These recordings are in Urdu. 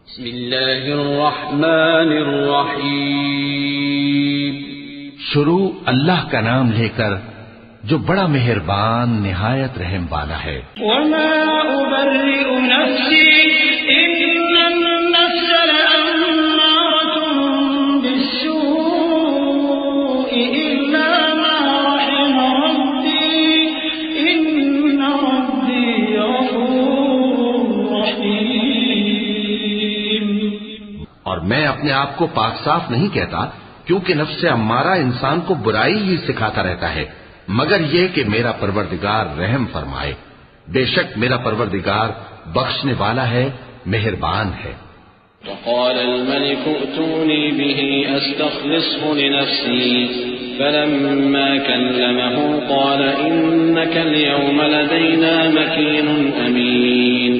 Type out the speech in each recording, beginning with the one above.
بسم اللہ الرحمن الرحیم. شروع اللہ کا نام لے کر جو بڑا مہربان نہایت رحم والا ہے. وما أبرئ نفسي إن النفس لأمارة بالسوء إلا ما رحم ربي إن ربي غفور رحيم. اور میں اپنے آپ کو پاک صاف نہیں کہتا کیونکہ نفس امارہ انسان کو برائی ہی سکھاتا رہتا ہے، مگر یہ کہ میرا پروردگار رحم فرمائے. بے شک میرا پروردگار بخشنے والا ہے، مہربان ہے. وقال الملك ائتوني به استخلصه لنفسي فلما كلمه قال إنك اليوم لدينا مكين أمين.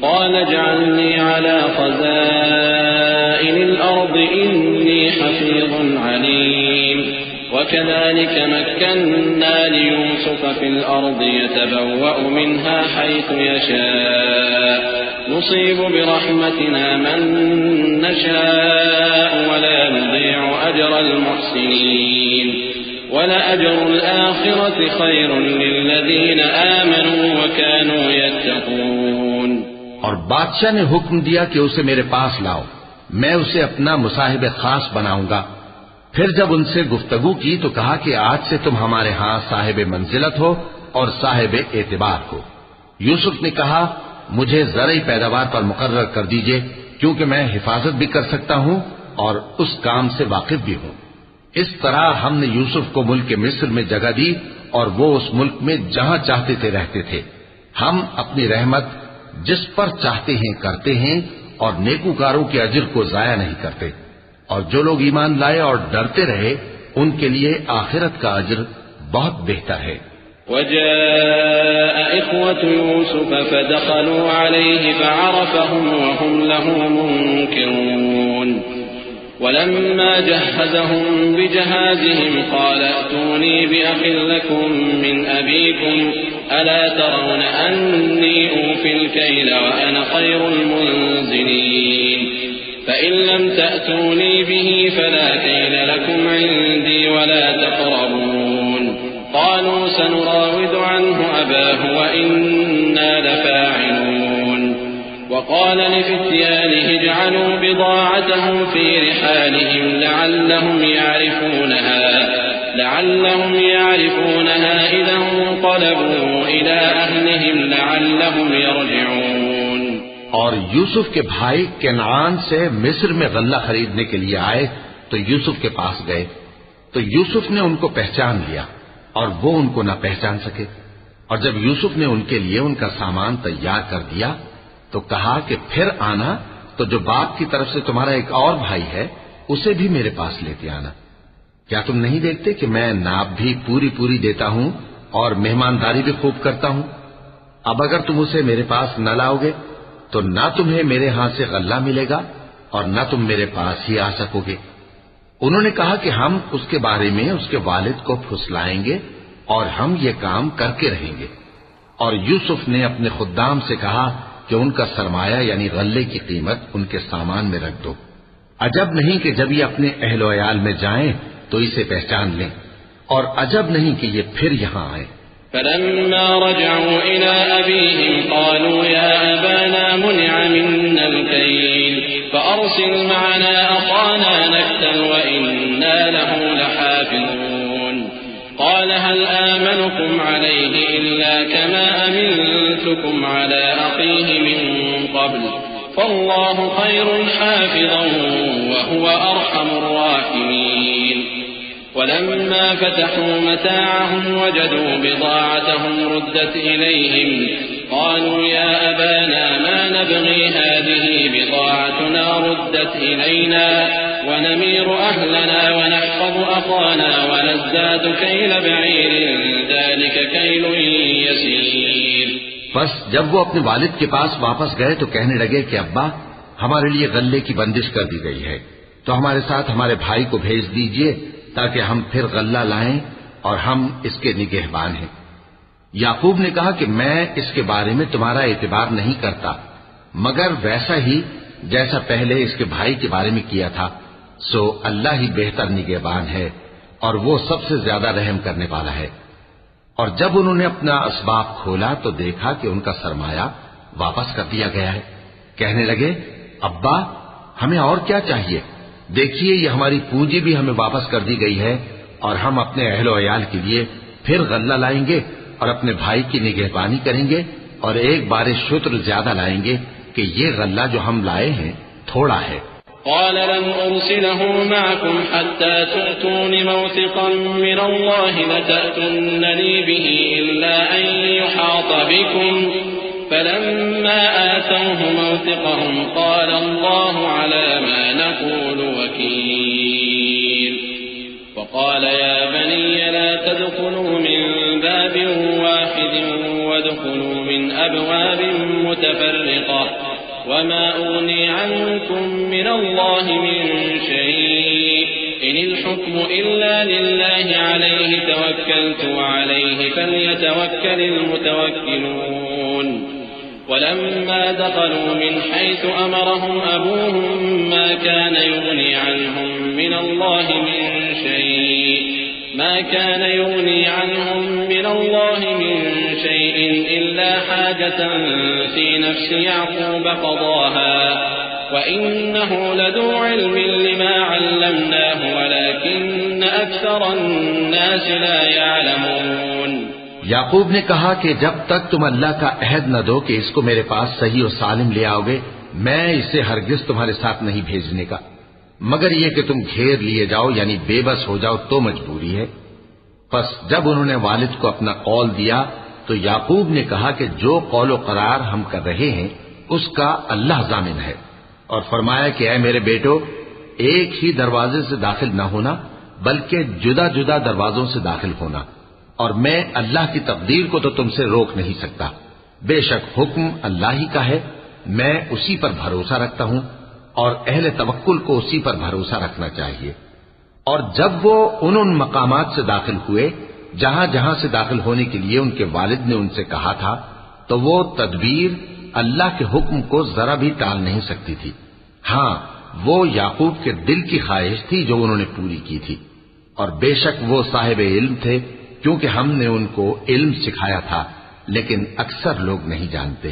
قال اجعلني على خزائن الأرض إني حفيظ عليم. وكذلك مكنا ليوسف في الأرض يتبوأ منها حيث يشاء نصيب برحمتنا من نشاء ولا نضيع أجر المحسنين ولأجر الآخرة خير للذين آمنوا وكانوا يتقون. اور بادشاہ نے حکم دیا کہ اسے میرے پاس لاؤ، میں اسے اپنا مصاحب خاص بناؤں گا. پھر جب ان سے گفتگو کی تو کہا کہ آج سے تم ہمارے ہاں صاحب منزلت ہو اور صاحب اعتبار ہو. یوسف نے کہا مجھے زرعی پیداوار پر مقرر کر دیجئے کیونکہ میں حفاظت بھی کر سکتا ہوں اور اس کام سے واقف بھی ہوں. اس طرح ہم نے یوسف کو ملک مصر میں جگہ دی اور وہ اس ملک میں جہاں چاہتے تھے رہتے تھے. ہم اپنی رحمت جس پر چاہتے ہیں کرتے ہیں اور نیکوکاروں کے اجر کو ضائع نہیں کرتے. اور جو لوگ ایمان لائے اور ڈرتے رہے ان کے لیے آخرت کا اجر بہت بہتر ہے. وجاء إخوة يوسف فدخلوا عليه فعرفهم وهم له منكرون. ولما جهزهم بجهازهم قال ائتوني بأخ لكم من أبيكم ألا ترون أني أوفي الكيل وأنا خير المنزلين. فإن لم تأتوني به فلا كيل لكم عندي ولا تقربون. قالوا سنراود عنه أباه وإنا لفاعلون. وقال لفتيانه اجعلوا بضاعتهم في رحالهم لعلهم يعرفونها إذا انقلبوا إلى أهلهم لعلهم يرجعون. اور یوسف کے بھائی کنعان سے مصر میں غلہ خریدنے کے لیے آئے تو یوسف کے پاس گئے تو یوسف نے ان کو پہچان لیا اور وہ ان کو نہ پہچان سکے. اور جب یوسف نے ان کے لیے ان کا سامان تیار کر دیا تو کہا کہ پھر آنا تو جو باپ کی طرف سے تمہارا ایک اور بھائی ہے اسے بھی میرے پاس لیتے آنا. کیا تم نہیں دیکھتے کہ میں ناپ بھی پوری دیتا ہوں اور مہمانداری بھی خوب کرتا ہوں؟ اب اگر تم اسے میرے پاس نہ لاؤ گے تو نہ تمہیں میرے ہاں سے غلہ ملے گا اور نہ تم میرے پاس ہی آ سکو گے. انہوں نے کہا کہ ہم اس کے بارے میں اس کے والد کو پھسلائیں گے اور ہم یہ کام کر کے رہیں گے. اور یوسف نے اپنے خدام سے کہا کہ ان کا سرمایہ یعنی غلے کی قیمت ان کے سامان میں رکھ دو. عجب نہیں کہ جب یہ اپنے اہل و عیال میں جائیں تو اسے پہچان لیں اور عجب نہیں کہ یہ پھر یہاں آئیں. فلما رجعوا إلى أبيهم قالوا يا أبانا منع منا الكيل فأرسل معنا أخانا نكتل وإنا له لحافظون. قال هل آمنكم عليه إلا كما أمنتكم على أخيه من قبل فالله خير حافظا وهو أرحم الراحمين. ولما فتحوا متاعهم وجدوا بضاعتهم ردت إليهم قالوا يا أبانا ما نبغي هذه بضاعتنا ردت إلينا ونمير أهلنا ونحفظ أخانا ونزداد كيل بعير ذلك كيل يسير. بس جب وہ اپنے والد کے پاس واپس گئے تو کہنے لگے کہ ابا ہمارے لیے غلے کی بندش کر دی گئی ہے تو ہمارے ساتھ ہمارے بھائی کو بھیج دیجئے تاکہ ہم پھر غلہ لائیں اور ہم اس کے نگہبان ہیں. یعقوب نے کہا کہ میں اس کے بارے میں تمہارا اعتبار نہیں کرتا مگر ویسا ہی جیسا پہلے اس کے بھائی کے بارے میں کیا تھا، سو اللہ ہی بہتر نگہبان ہے اور وہ سب سے زیادہ رحم کرنے والا ہے۔ اور جب انہوں نے اپنا اسباب کھولا تو دیکھا کہ ان کا سرمایہ واپس کر دیا گیا ہے۔ کہنے لگے، ابا ہمیں اور کیا چاہیے؟ دیکھیے یہ ہماری پونجی بھی ہمیں واپس کر دی گئی ہے، اور ہم اپنے اہل و عیال کے لیے پھر غلہ لائیں گے اور اپنے بھائی کی نگہبانی کریں گے، اور ایک بار شتر زیادہ لائیں گے کہ یہ غلہ جو ہم لائے ہیں تھوڑا ہے۔ قال لن أرسله معكم حتى تؤتون موثقا من الله لتأتونني به إلا أن يحاط بكم فلما آتوه موثقهم قال الله على ما نقول وكيل وقال يا بني لا تدخلوا من باب واحد وادخلوا من أبواب متفرقة وما أغني عنكم من الله من شيء إن الحكم إلا لله عليه توكلت وعليه فليتوكل المتوكلون ولما دخلوا من حيث أمرهم أبوهم ما كان يغني عنهم من الله من شيء إلا حاجة في نفس يعقوب قضاها وإنه لذو علم لما علمناه ولكن أكثر الناس لا يعلمون۔ یعقوب نے کہا کہ جب تک تم اللہ کا عہد نہ دو کہ اس کو میرے پاس صحیح و سالم لے آؤ گے، میں اسے ہرگز تمہارے ساتھ نہیں بھیجنے کا، مگر یہ کہ تم گھیر لیے جاؤ یعنی بے بس ہو جاؤ تو مجبوری ہے۔ پس جب انہوں نے والد کو اپنا قول دیا تو یعقوب نے کہا کہ جو قول و قرار ہم کر رہے ہیں اس کا اللہ ضامن ہے، اور فرمایا کہ اے میرے بیٹو، ایک ہی دروازے سے داخل نہ ہونا بلکہ جدا جدا دروازوں سے داخل ہونا، اور میں اللہ کی تقدیر کو تو تم سے روک نہیں سکتا، بے شک حکم اللہ ہی کا ہے، میں اسی پر بھروسہ رکھتا ہوں اور اہل توکل کو اسی پر بھروسہ رکھنا چاہیے۔ اور جب وہ ان مقامات سے داخل ہوئے جہاں جہاں سے داخل ہونے کے لیے ان کے والد نے ان سے کہا تھا تو وہ تدبیر اللہ کے حکم کو ذرا بھی ٹال نہیں سکتی تھی، ہاں وہ یعقوب کے دل کی خواہش تھی جو انہوں نے پوری کی تھی، اور بے شک وہ صاحب علم تھے کیونکہ ہم نے ان کو علم سکھایا تھا، لیکن اکثر لوگ نہیں جانتے۔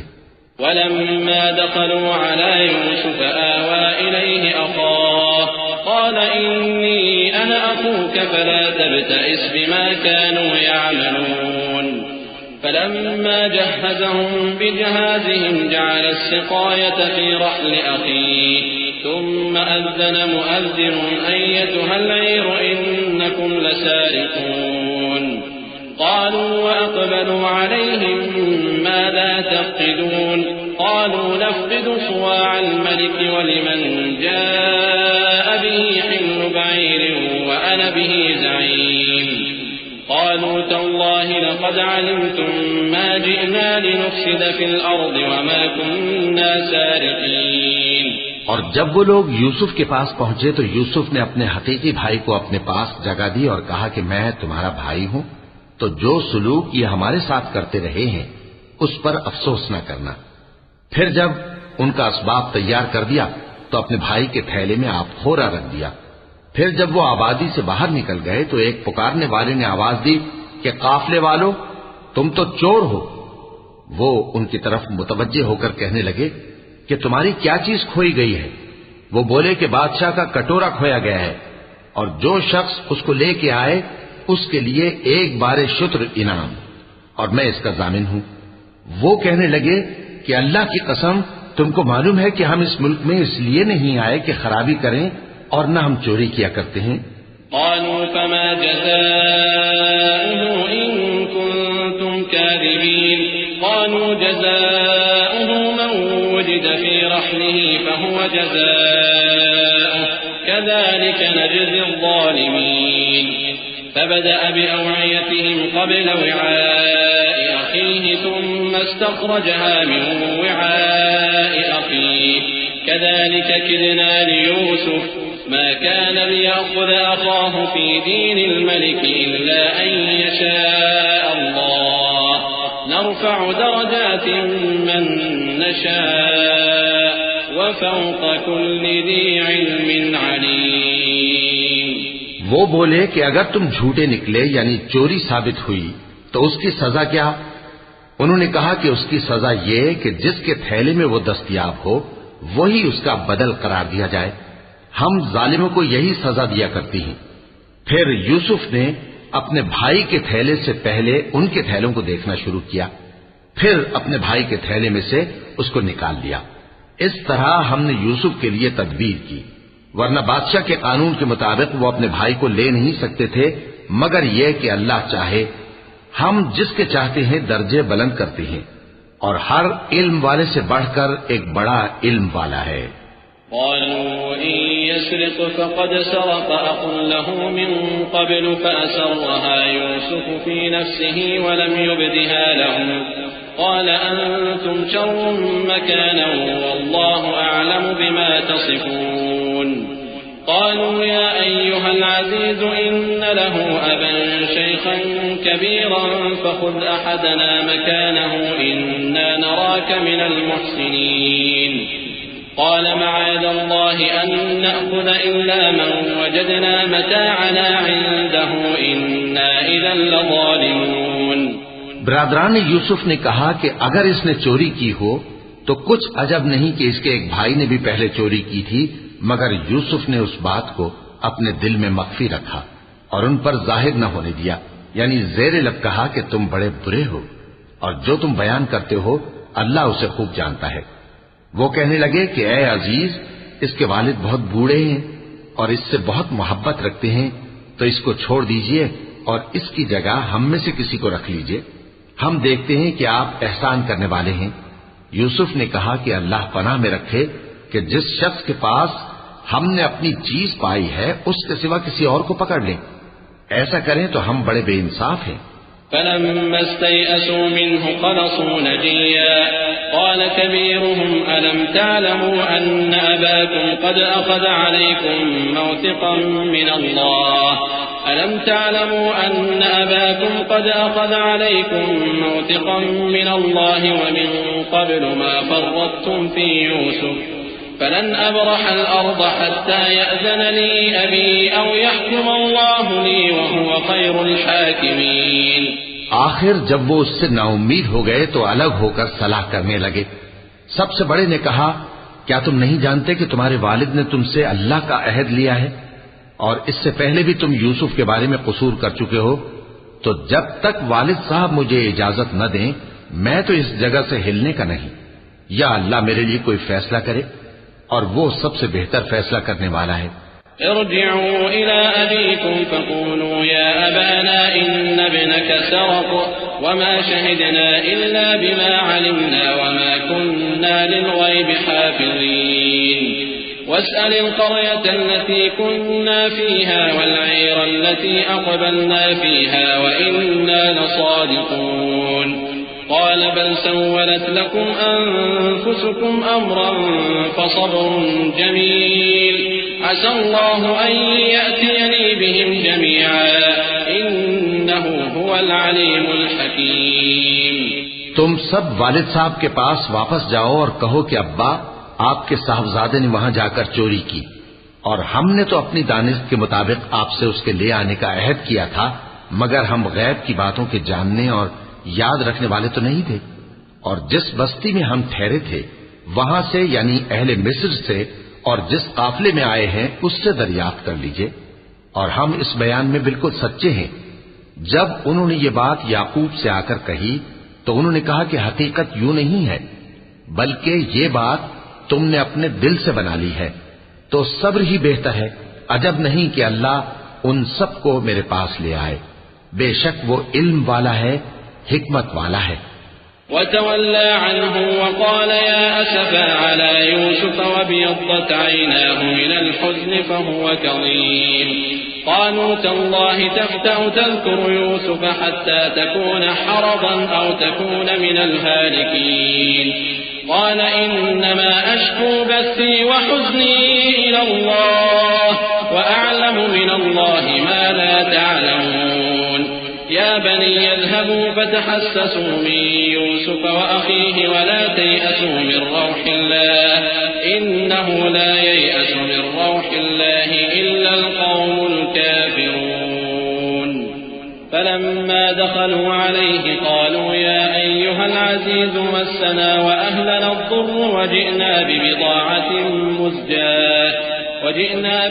ولما دخلوا على يوسف آوى إليه أخاه قال إني أنا أخوك فلا تبتئس بما كانوا يعملون فلما جهزهم بجهازهم جعل السقاية في رحل أخيه ثم أذن مؤذن أيتها العير إنكم لسارقون قالوا وأقبلوا عليهم ماذا تفقدون قالوا نفقد صواع الملك ولمن جاء به حمل بعير وأنا به زعيم قالوا تالله لقد علمتم ما جئنا لنفسد في الأرض وما كنا سارقين۔ اور جب وہ لوگ یوسف کے پاس پہنچے تو یوسف نے اپنے حقیقی بھائی کو اپنے پاس جگہ دی اور کہا کہ میں تمہارا بھائی ہوں، تو جو سلوک یہ ہمارے ساتھ کرتے رہے ہیں اس پر افسوس نہ کرنا۔ پھر جب ان کا اسباب تیار کر دیا تو اپنے بھائی کے تھیلے میں آپ خورا رکھ دیا۔ پھر جب وہ آبادی سے باہر نکل گئے تو ایک پکارنے والے نے آواز دی کہ قافلے والو تم تو چور ہو۔ وہ ان کی طرف متوجہ ہو کر کہنے لگے کہ تمہاری کیا چیز کھوئی گئی ہے؟ وہ بولے کہ بادشاہ کا کٹورا کھویا گیا ہے، اور جو شخص اس کو لے کے آئے اس کے لیے ایک بار شتر انعام، اور میں اس کا ضامن ہوں۔ وہ کہنے لگے کہ اللہ کی قسم تم کو معلوم ہے کہ ہم اس ملک میں اس لیے نہیں آئے کہ خرابی کریں اور نہ ہم چوری کیا کرتے ہیں۔ قالوا فما جزاؤه إن كنتم كاذبين قالوا جزاؤه من وجد في رحله فهو جزاؤه كذلك نجزي الظالمين فبدأ بأوعيتهم قبل وعاء أخيه ثم استخرجها من وعاء أخيه كذلك كدنا ليوسف ما كان ليأخذ أخاه في دين الملك إلا أن يشاء الله نرفع درجات من نشاء وفوق كل ذي علم عليم. وہ بولے کہ اگر تم جھوٹے نکلے یعنی چوری ثابت ہوئی تو اس کی سزا کیا؟ انہوں نے کہا کہ اس کی سزا یہ کہ جس کے تھیلے میں وہ دستیاب ہو وہی اس کا بدل قرار دیا جائے. ہم ظالموں کو یہی سزا دیا کرتی ہیں. پھر یوسف نے اپنے بھائی کے تھیلے سے پہلے ان کے تھیلوں کو دیکھنا شروع کیا، پھر اپنے بھائی کے تھیلے میں سے اس کو نکال لیا. اس طرح ہم نے یوسف کے لیے تدبیر کی، ورنہ بادشاہ کے قانون کے مطابق وہ اپنے بھائی کو لے نہیں سکتے تھے مگر یہ کہ اللہ چاہے. ہم جس کے چاہتے ہیں درجے بلند کرتے ہیں، اور ہر علم والے سے بڑھ کر ایک بڑا علم والا ہے. قالوا إن يسرق فقد سرق أخ له من قبل فأسرها يوسف في نفسه ولم يبدها لهم قال أنتم شر مكانا والله أعلم بما تصفون. قالوا يا أيها العزيز إن له أبا شيخا كبيرا فخذ أحدنا مكانه إنا نراك من المحسنين. قال معاذ الله أن نأخذ إلا من وجدنا متاعنا عنده إنا إذا لظالمون. برادران یوسف نے کہا کہ اگر اس نے چوری کی ہو تو کچھ عجب نہیں کہ اس کے ایک بھائی نے بھی پہلے چوری کی تھی، مگر یوسف نے اس بات کو اپنے دل میں مخفی رکھا اور ان پر ظاہر نہ ہونے دیا، یعنی زیر لب کہا کہ تم بڑے برے ہو اور جو تم بیان کرتے ہو اللہ اسے خوب جانتا ہے. وہ کہنے لگے کہ اے عزیز، اس کے والد بہت بوڑھے ہیں اور اس سے بہت محبت رکھتے ہیں، تو اس کو چھوڑ دیجئے اور اس کی جگہ ہم میں سے کسی کو رکھ لیجئے، ہم دیکھتے ہیں کہ آپ احسان کرنے والے ہیں. یوسف نے کہا کہ اللہ پناہ میں رکھے کہ جس شخص کے پاس ہم نے اپنی چیز پائی ہے اس کے سوا کسی اور کو پکڑ لیں. ایسا کریں تو ہم بڑے بے انصاف ہیں. فلما استيئسوا منه خلصوا نجيا قال كبيرهم ألم تعلموا أن أباكم قد أخذ عليكم موثقا من الله ومن قبل ما فرطتم في يوسف فلن أبرح الأرض حتى يأذن لي أبي أو يحكم الله لي وهو خير الحاكمين. آخر جب وہ اس سے نا امید ہو گئے تو الگ ہو کر صلاح کرنے لگے. سب سے بڑے نے کہا کیا تم نہیں جانتے کہ تمہارے والد نے تم سے اللہ کا عہد لیا ہے اور اس سے پہلے بھی تم یوسف کے بارے میں قصور کر چکے ہو، تو جب تک والد صاحب مجھے اجازت نہ دیں میں تو اس جگہ سے ہلنے کا نہیں، یا اللہ میرے لیے کوئی فیصلہ کرے اور وہ سب سے بہتر فیصلہ کرنے والا ہے. ارجعوا إلى أبيكم فقولوا يا أبانا إن ابنك سرق وما شهدنا إلا بما علمنا وما كنا للغيب حافظين. واسأل القرية التي كنا فيها والعير التي أقبلنا فيها وإنا لصادقون. قال بل سولت لكم أنفسكم أمرا فصبر جميل عسى الله أن يأتيني بهم جميعا إنه هو العليم الحكيم. تم سب والد صاحب کے پاس واپس جاؤ اور کہو کہ ابا آپ کے صاحبزادے نے وہاں جا کر چوری کی اور ہم نے تو اپنی دانش کے مطابق آپ سے اس کے لے آنے کا عہد کیا تھا، مگر ہم غیب کی باتوں کے جاننے اور یاد رکھنے والے تو نہیں تھے. اور جس بستی میں ہم ٹھہرے تھے وہاں سے یعنی اہل مصر سے اور جس قافلے میں آئے ہیں اس سے دریافت کر لیجئے، اور ہم اس بیان میں بالکل سچے ہیں. جب انہوں نے یہ بات یعقوب سے آ کر کہی تو انہوں نے کہا کہ حقیقت یوں نہیں ہے بلکہ یہ بات تم نے اپنے دل سے بنا لی ہے، تو صبر ہی بہتر ہے. عجب نہیں کہ اللہ ان سب کو میرے پاس لے آئے، بے شک وہ علم والا ہے، حکمت والا ہے. وتولى عنه وقال يا أسفا على يوسف وابيضت عيناه من الحزن فهو كظيم. قالوا تالله تفتأ تذكر يوسف حتى تكون حرضا أو تكون من الهالكين. قال إنما أشكو بثي وحزني إلى الله وأعلم من الله ما لا تعلمون. يا بني اذهبوا فتحسسوا من يوسف وأخيه ولا تيأسوا من روح الله إنه لا ييأس من روح الله إلا القوم الكافرون فلما دخلوا عليه قالوا يا أيها العزيز مسنا وأهلنا الضر وجئنا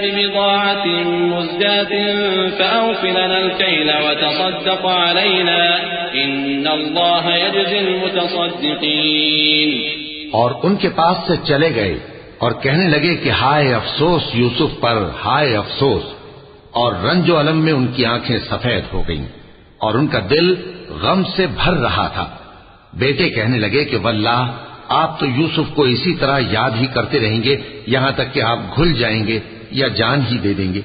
ببضاعة مزجاة فأوف لنا الكيل وتصدق علينا إن الله يجزي المتصدقين. اور ان کے پاس سے چلے گئے اور کہنے لگے کہ ہائے افسوس یوسف پر، ہائے افسوس، اور رنج و الم میں ان کی آنکھیں سفید ہو گئیں اور ان کا دل غم سے بھر رہا تھا. بیٹے کہنے لگے کہ واللہ آپ تو یوسف کو اسی طرح یاد ہی کرتے رہیں گے یہاں تک کہ آپ گھل جائیں گے یا جان ہی دے دیں گے.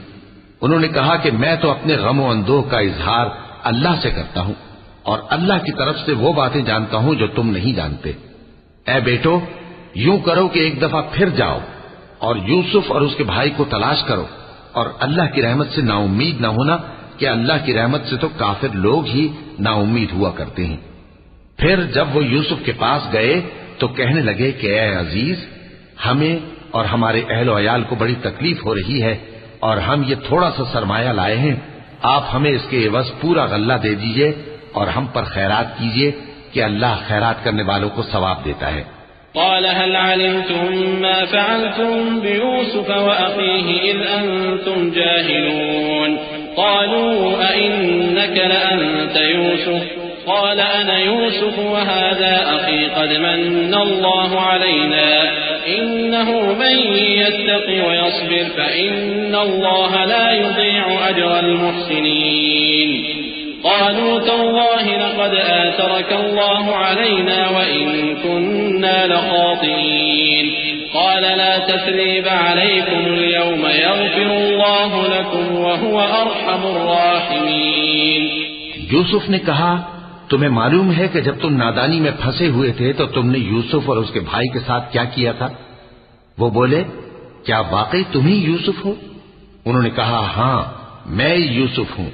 انہوں نے کہا کہ میں تو اپنے غم و اندوہ کا اظہار اللہ سے کرتا ہوں اور اللہ کی طرف سے وہ باتیں جانتا ہوں جو تم نہیں جانتے. اے بیٹو یوں کرو کہ ایک دفعہ پھر جاؤ اور یوسف اور اس کے بھائی کو تلاش کرو اور اللہ کی رحمت سے نا امید نہ ہونا کہ اللہ کی رحمت سے تو کافر لوگ ہی نا امید ہوا کرتے ہیں. پھر جب وہ یوسف کے پاس گئے تو کہنے لگے کہ اے عزیز، ہمیں اور ہمارے اہل و عیال کو بڑی تکلیف ہو رہی ہے اور ہم یہ تھوڑا سا سرمایہ لائے ہیں، آپ ہمیں اس کے عوض پورا غلہ دے دیجئے اور ہم پر خیرات کیجئے کہ اللہ خیرات کرنے والوں کو ثواب دیتا ہے. قال هل علمتم ما فعلتم بيوسف وأخيه إذ أنتم جاهلون قالوا أئنك لأنت يوسف قال أنا يوسف وهذا أخي قد من الله علينا إنه من يتق ويصبر فإن الله لا يضيع أجر المحسنين قالوا تالله لقد آثرك الله علينا وإن كنا لخاطئين قال لا تثريب عليكم اليوم يغفر الله لكم وهو أرحم الراحمين. یوسف نے کہا تمہیں معلوم ہے کہ جب تم نادانی میں پھنسے ہوئے تھے تو تم نے یوسف اور اس کے بھائی کے ساتھ کیا کیا تھا؟ وہ بولے کیا واقعی تم ہی یوسف ہو؟ انہوں نے کہا ہاں میں یوسف ہوں،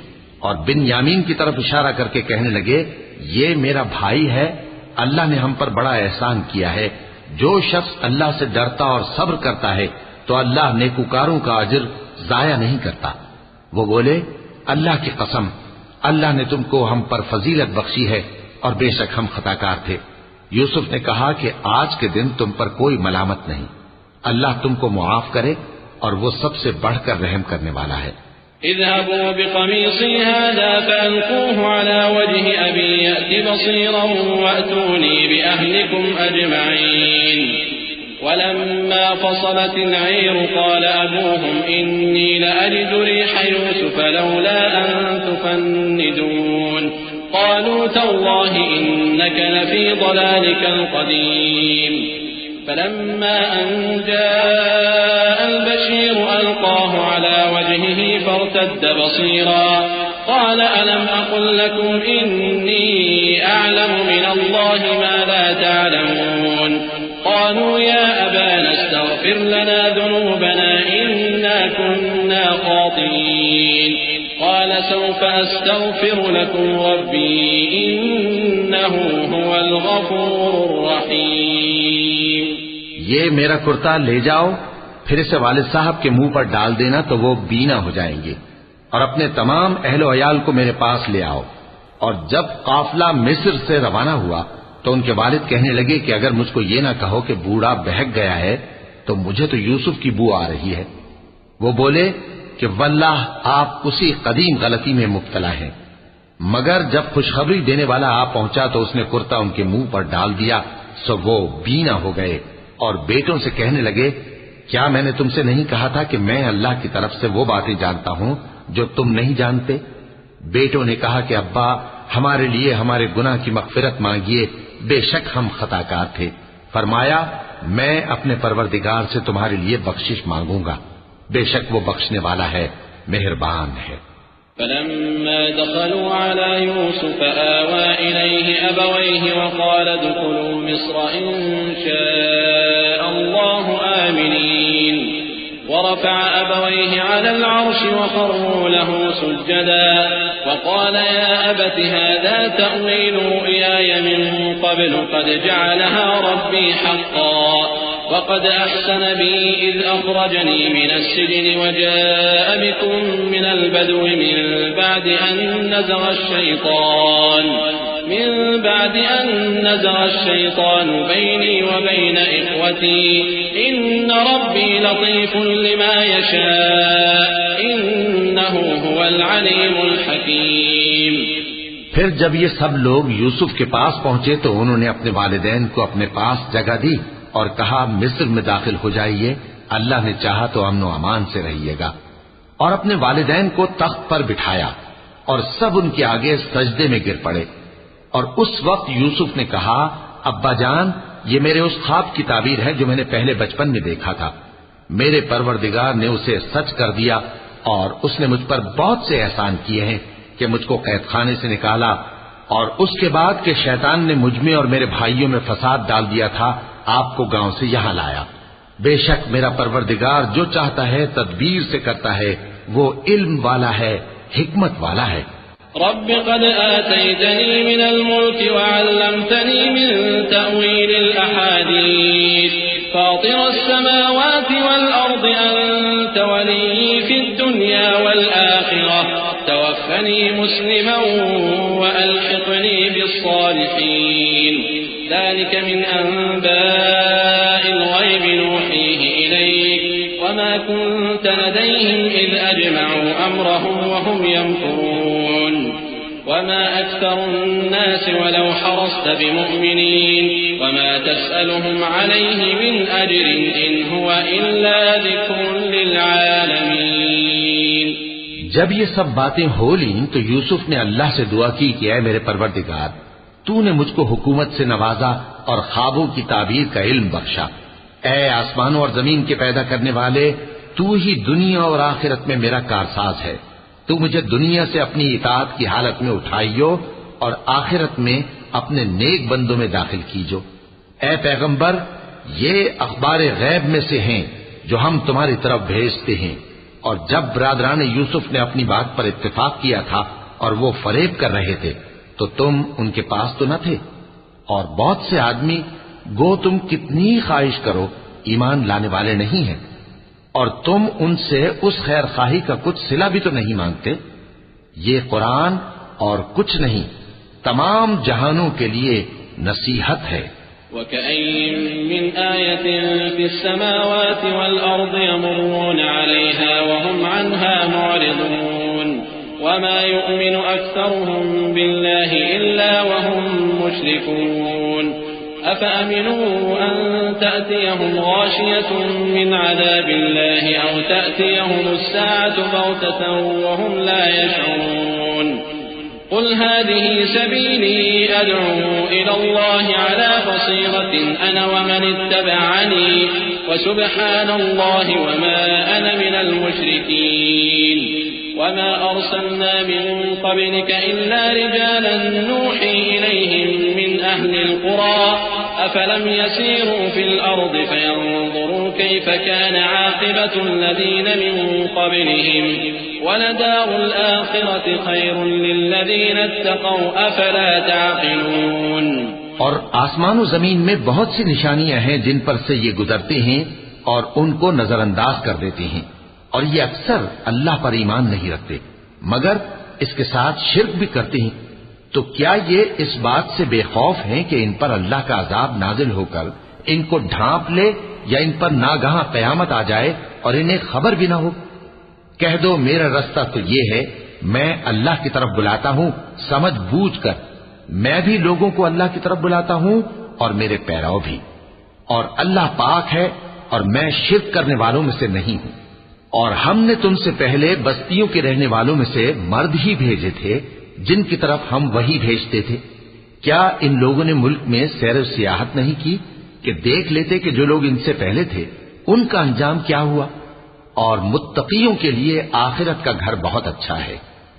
اور بن یامین کی طرف اشارہ کر کے کہنے لگے یہ میرا بھائی ہے، اللہ نے ہم پر بڑا احسان کیا ہے. جو شخص اللہ سے ڈرتا اور صبر کرتا ہے تو اللہ نیکوکاروں کا اجر ضائع نہیں کرتا. وہ بولے اللہ کی قسم اللہ نے تم کو ہم پر فضیلت بخشی ہے اور بے شک ہم خطاکار تھے. یوسف نے کہا کہ آج کے دن تم پر کوئی ملامت نہیں، اللہ تم کو معاف کرے اور وہ سب سے بڑھ کر رحم کرنے والا ہے. اذهبوا بقميصي هذا فألقوه على وجه أبي يأت بصيرا وأتوني بأهلكم أجمعين. ولما فصلت العير قال أبوهم إني لأجد ريح يوسف لولا أن تفندون قالوا تالله إنك لفي ضلالك القديم. فلما أن جاء البشير ألقاه على وجهه فارتد بصيرا قال ألم أقل لكم إني أعلم من الله ما لا تعلمون قالوا يا أبانا استغفر لنا ذنوبنا إنا كنا خاطئين قال سوف أستغفر لكم ربي إنه هو الغفور الرحيم. یہ میرا کرتا لے جاؤ، پھر اسے والد صاحب کے منہ پر ڈال دینا تو وہ بینا ہو جائیں گے، اور اپنے تمام اہل و عیال کو میرے پاس لے آؤ. اور جب قافلہ مصر سے روانہ ہوا تو ان کے والد کہنے لگے کہ اگر مجھ کو یہ نہ کہو کہ بوڑھا بہک گیا ہے تو مجھے تو یوسف کی بو آ رہی ہے. وہ بولے کہ واللہ آپ اسی قدیم غلطی میں مبتلا ہیں. مگر جب خوشخبری دینے والا آ پہنچا تو اس نے کرتا ان کے منہ پر ڈال دیا سو وہ بینا ہو گئے اور بیٹوں سے کہنے لگے کیا میں نے تم سے نہیں کہا تھا کہ میں اللہ کی طرف سے وہ باتیں جانتا ہوں جو تم نہیں جانتے؟ بیٹوں نے کہا کہ ابا ہمارے لیے ہمارے گناہ کی مغفرت مانگیے، بے شک ہم خطا کار تھے. فرمایا میں اپنے پروردگار سے تمہارے لیے بخشش مانگوں گا، بے شک وہ بخشنے والا ہے، مہربان ہے. فلما دخلوا على يوسف آوى إليه أبويه وقال ادخلوا مصر إن شاء الله آمنين ورفع أبويه على العرش وخروا له سجدا وقال يا أبت هذا تأويل رؤياي من قبل قد جعلها ربي حقا وقد أحسن بي إذ أخرجني من السجن وجاء بكم من البدو من بعد أن نزغ الشيطان بيني وبين إخوتي إن ربي لطيف لما يشاء إنه هو العليم الحكيم۔ پھر جب یہ سب لوگ یوسف کے پاس پہنچے تو انہوں نے اپنے والدین کو اپنے پاس جگہ دی اور کہا مصر میں داخل ہو جائیے، اللہ نے چاہا تو امن و امان سے رہیے گا، اور اپنے والدین کو تخت پر بٹھایا اور سب ان کے آگے سجدے میں گر پڑے۔ اور اس وقت یوسف نے کہا ابا جان، یہ میرے اس خواب کی تعبیر ہے جو میں نے پہلے بچپن میں دیکھا تھا، میرے پروردگار نے اسے سچ کر دیا اور اس نے مجھ پر بہت سے احسان کیے ہیں کہ مجھ کو قید خانے سے نکالا، اور اس کے بعد کہ شیطان نے مجھ میں اور میرے بھائیوں میں فساد ڈال دیا تھا آپ کو گاؤں سے یہاں لایا۔ بے شک میرا پروردگار جو چاہتا ہے تدبیر سے کرتا ہے، وہ علم والا ہے، حکمت والا ہے۔ رب قد آتيتني من الملك وعلمتني من تأويل الأحاديث فاطر السماوات والأرض أنت ولي في الدنيا والآخرة توفني مسلما وألحقني بالصالحين ذلك من أنباء الغيب نوحيه إليك وما كنت لديهم إذ أجمعوا أمرهم وهم يمكرون وما أكثر الناس ولو حرصت بمؤمنين وما تسألهم عليه من أجر إن هو إلا ذكر للعالمين۔ جب یہ سب باتیں ہو لیں تو یوسف نے اللہ سے دعا کی کہ اے میرے پروردگار، تو نے مجھ کو حکومت سے نوازا اور خوابوں کی تعبیر کا علم بخشا۔ اے آسمانوں اور زمین کے پیدا کرنے والے، تو ہی دنیا اور آخرت میں میرا کارساز ہے، تو مجھے دنیا سے اپنی اطاعت کی حالت میں اٹھائیو اور آخرت میں اپنے نیک بندوں میں داخل کیجو۔ اے پیغمبر، یہ اخبار غیب میں سے ہیں جو ہم تمہاری طرف بھیجتے ہیں۔ اور جب برادران یوسف نے اپنی بات پر اتفاق کیا تھا اور وہ فریب کر رہے تھے تو تم ان کے پاس تو نہ تھے، اور بہت سے آدمی گو تم کتنی خواہش کرو ایمان لانے والے نہیں ہیں، اور تم ان سے اس خیر خواہی کا کچھ صلہ بھی تو نہیں مانگتے۔ یہ قرآن اور کچھ نہیں تمام جہانوں کے لیے نصیحت ہے۔ وَكَأَيٍّ مِّنْ آيَةٍ فِي السَّمَاوَاتِ وَالْأَرْضِ يَمُرُّونَ عَلَيْهَا وَهُمْ عَنْهَا مُعْرِضُونَ وَمَا يُؤْمِنُ أَكْثَرُهُم بِاللَّهِ إِلَّا وَهُم مُّشْرِكُونَ أَفَأَمِنُوا أَن تَأْتِيَهُمْ غَاشِيَةٌ مِّنْ عَذَابِ اللَّهِ أَوْ تَأْتِيَهُمُ السَّاعَةُ بَغْتَةً وَهُمْ لَا يَشْعُرُونَ قل هذه سبيلي أدعو إلى الله على بصيرة أنا ومن اتبعني وسبحان الله وما أنا من المشركين وما أرسلنا من قبلك إلا رجالا نوحي إليهم من أهل القرى أفلم يسيروا في الأرض فينظروا كيف كان عاقبة الذين من قبلهم وَلَدَارُ الْآخِرَةِ خَيْرٌ لِّلَّذِينَ اتَّقَوْا أَفَلَا تَعْقِلُونَ۔ اور آسمان و زمین میں بہت سی نشانیاں ہیں جن پر سے یہ گزرتے ہیں اور ان کو نظر انداز کر دیتے ہیں، اور یہ اکثر اللہ پر ایمان نہیں رکھتے مگر اس کے ساتھ شرک بھی کرتے ہیں۔ تو کیا یہ اس بات سے بے خوف ہیں کہ ان پر اللہ کا عذاب نازل ہو کر ان کو ڈھانپ لے یا ان پر ناگہاں قیامت آ جائے اور انہیں خبر بھی نہ ہو؟ کہہ دو میرا رستہ تو یہ ہے، میں اللہ کی طرف بلاتا ہوں سمجھ بوجھ کر، میں بھی لوگوں کو اللہ کی طرف بلاتا ہوں اور میرے پیرو بھی، اور اللہ پاک ہے اور میں شرک کرنے والوں میں سے نہیں ہوں۔ اور ہم نے تم سے پہلے بستیوں کے رہنے والوں میں سے مرد ہی بھیجے تھے جن کی طرف ہم وہی بھیجتے تھے۔ کیا ان لوگوں نے ملک میں سیر و سیاحت نہیں کی کہ دیکھ لیتے کہ جو لوگ ان سے پہلے تھے ان کا انجام کیا ہوا؟ اور متقیوں کے لیے آخرت کا گھر بہت اچھا ہے،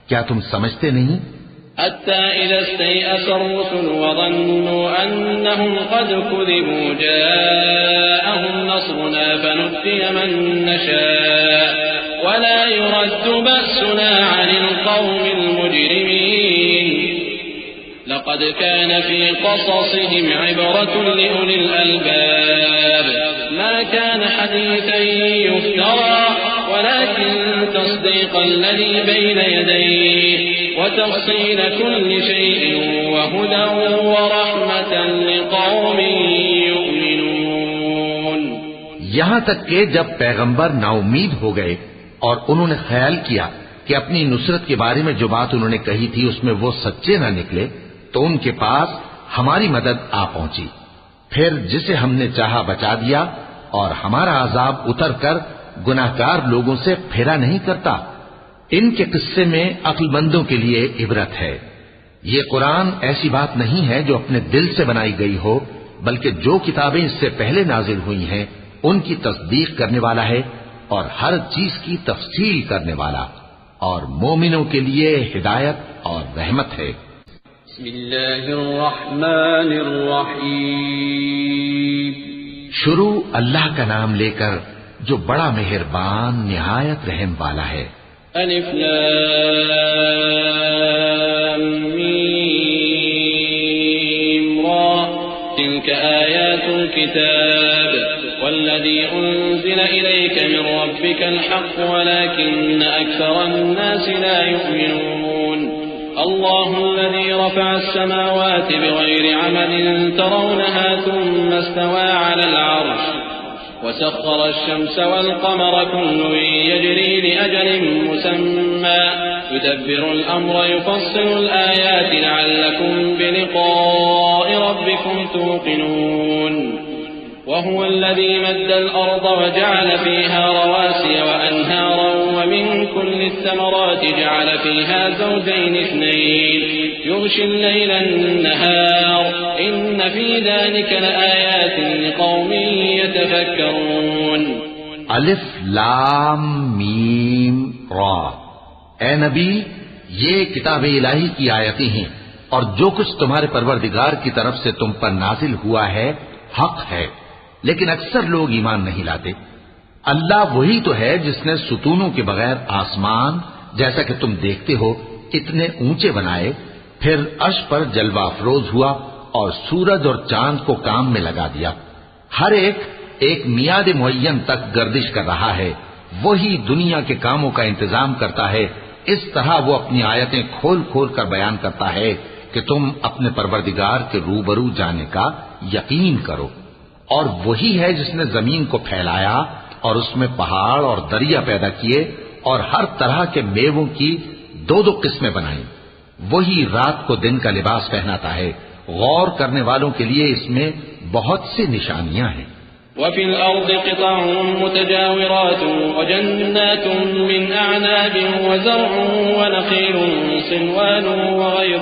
کیا تم سمجھتے نہیں؟ حتى إذا استيأس الرسل وظنوا أنهم قد كذبوا جاءهم نصرنا فنجي من نشاء ولا يرد بأسنا عن القوم المجرمين لقد كان في قصصهم عبرة لأولي الألباب ما كان حديثا يفترى ولكن تصديق الذي بين يديه وتفصيل كل شيء وهدى ورحمة لقوم يؤمنون. یہاں تک کہ جب پیغمبر نا امید ہو گئے اور انہوں نے خیال کیا کہ اپنی نصرت کے بارے میں جو بات انہوں نے کہی تھی اس میں وہ سچے نہ نکلے تو ان کے پاس ہماری مدد آ پہنچی. پھر جسے ہم نے چاہا بچا دیا اور ہمارا عذاب اتر کر گناہگار لوگوں سے پھیرا نہیں کرتا. ان کے قصے میں عقل مندوں کے لیے عبرت ہے. یہ قرآن ایسی بات نہیں ہے جو اپنے دل سے بنائی گئی ہو بلکہ جو کتابیں اس سے پہلے نازل ہوئی ہیں ان کی تصدیق کرنے والا ہے اور ہر چیز کی تفصیل کرنے والا اور مومنوں کے لیے ہدایت اور رحمت ہے. بسم اللہ الرحمن الرحیم. شروع اللہ کا نام لے کر جو بڑا مہربان نہایت رحم والا ہے. الف لام میم را تلك آیات الكتاب والذي أنزل إليك من ربك الحق ولكن أكثر الناس لا يؤمنون. الله الذي رفع السماوات بغير عمد ترونها ثم استوى على العرش وسخر الشمس والقمر كل يجري لأجل مسمى يدبر الأمر يفصل الآيات لعلكم بلقاء ربكم توقنون. وهو الذي مد الأرض وجعل فيها رواسي وأنهارا ومن كل الثمرات جعل فيها زوجين اثنين يغشي الليل النهار إن في ذلك لآيات لقوم يتفكرون. الف لام میم را. اے نبی یہ کتاب الہی کی آیتیں ہیں اور جو کچھ تمہارے پروردگار کی طرف سے تم پر نازل ہوا ہے حق ہے لیکن اکثر لوگ ایمان نہیں لاتے. اللہ وہی تو ہے جس نے ستونوں کے بغیر آسمان جیسا کہ تم دیکھتے ہو اتنے اونچے بنائے پھر عرش پر جلوہ افروز ہوا اور سورج اور چاند کو کام میں لگا دیا. ہر ایک میعاد معین تک گردش کر رہا ہے. وہی دنیا کے کاموں کا انتظام کرتا ہے. اس طرح وہ اپنی آیتیں کھول کھول کر بیان کرتا ہے کہ تم اپنے پروردگار کے روبرو جانے کا یقین کرو. اور وہی ہے جس نے زمین کو پھیلایا اور اس میں پہاڑ اور دریا پیدا کیے اور ہر طرح کے میووں کی دو قسمیں بنائیں. وہی رات کو دن کا لباس پہناتا ہے. غور کرنے والوں کے لیے اس میں بہت سی نشانیاں ہیں. وفي الأرض قطع متجاورات وجنات من أعناب وزرع ونخيل صنوان وغير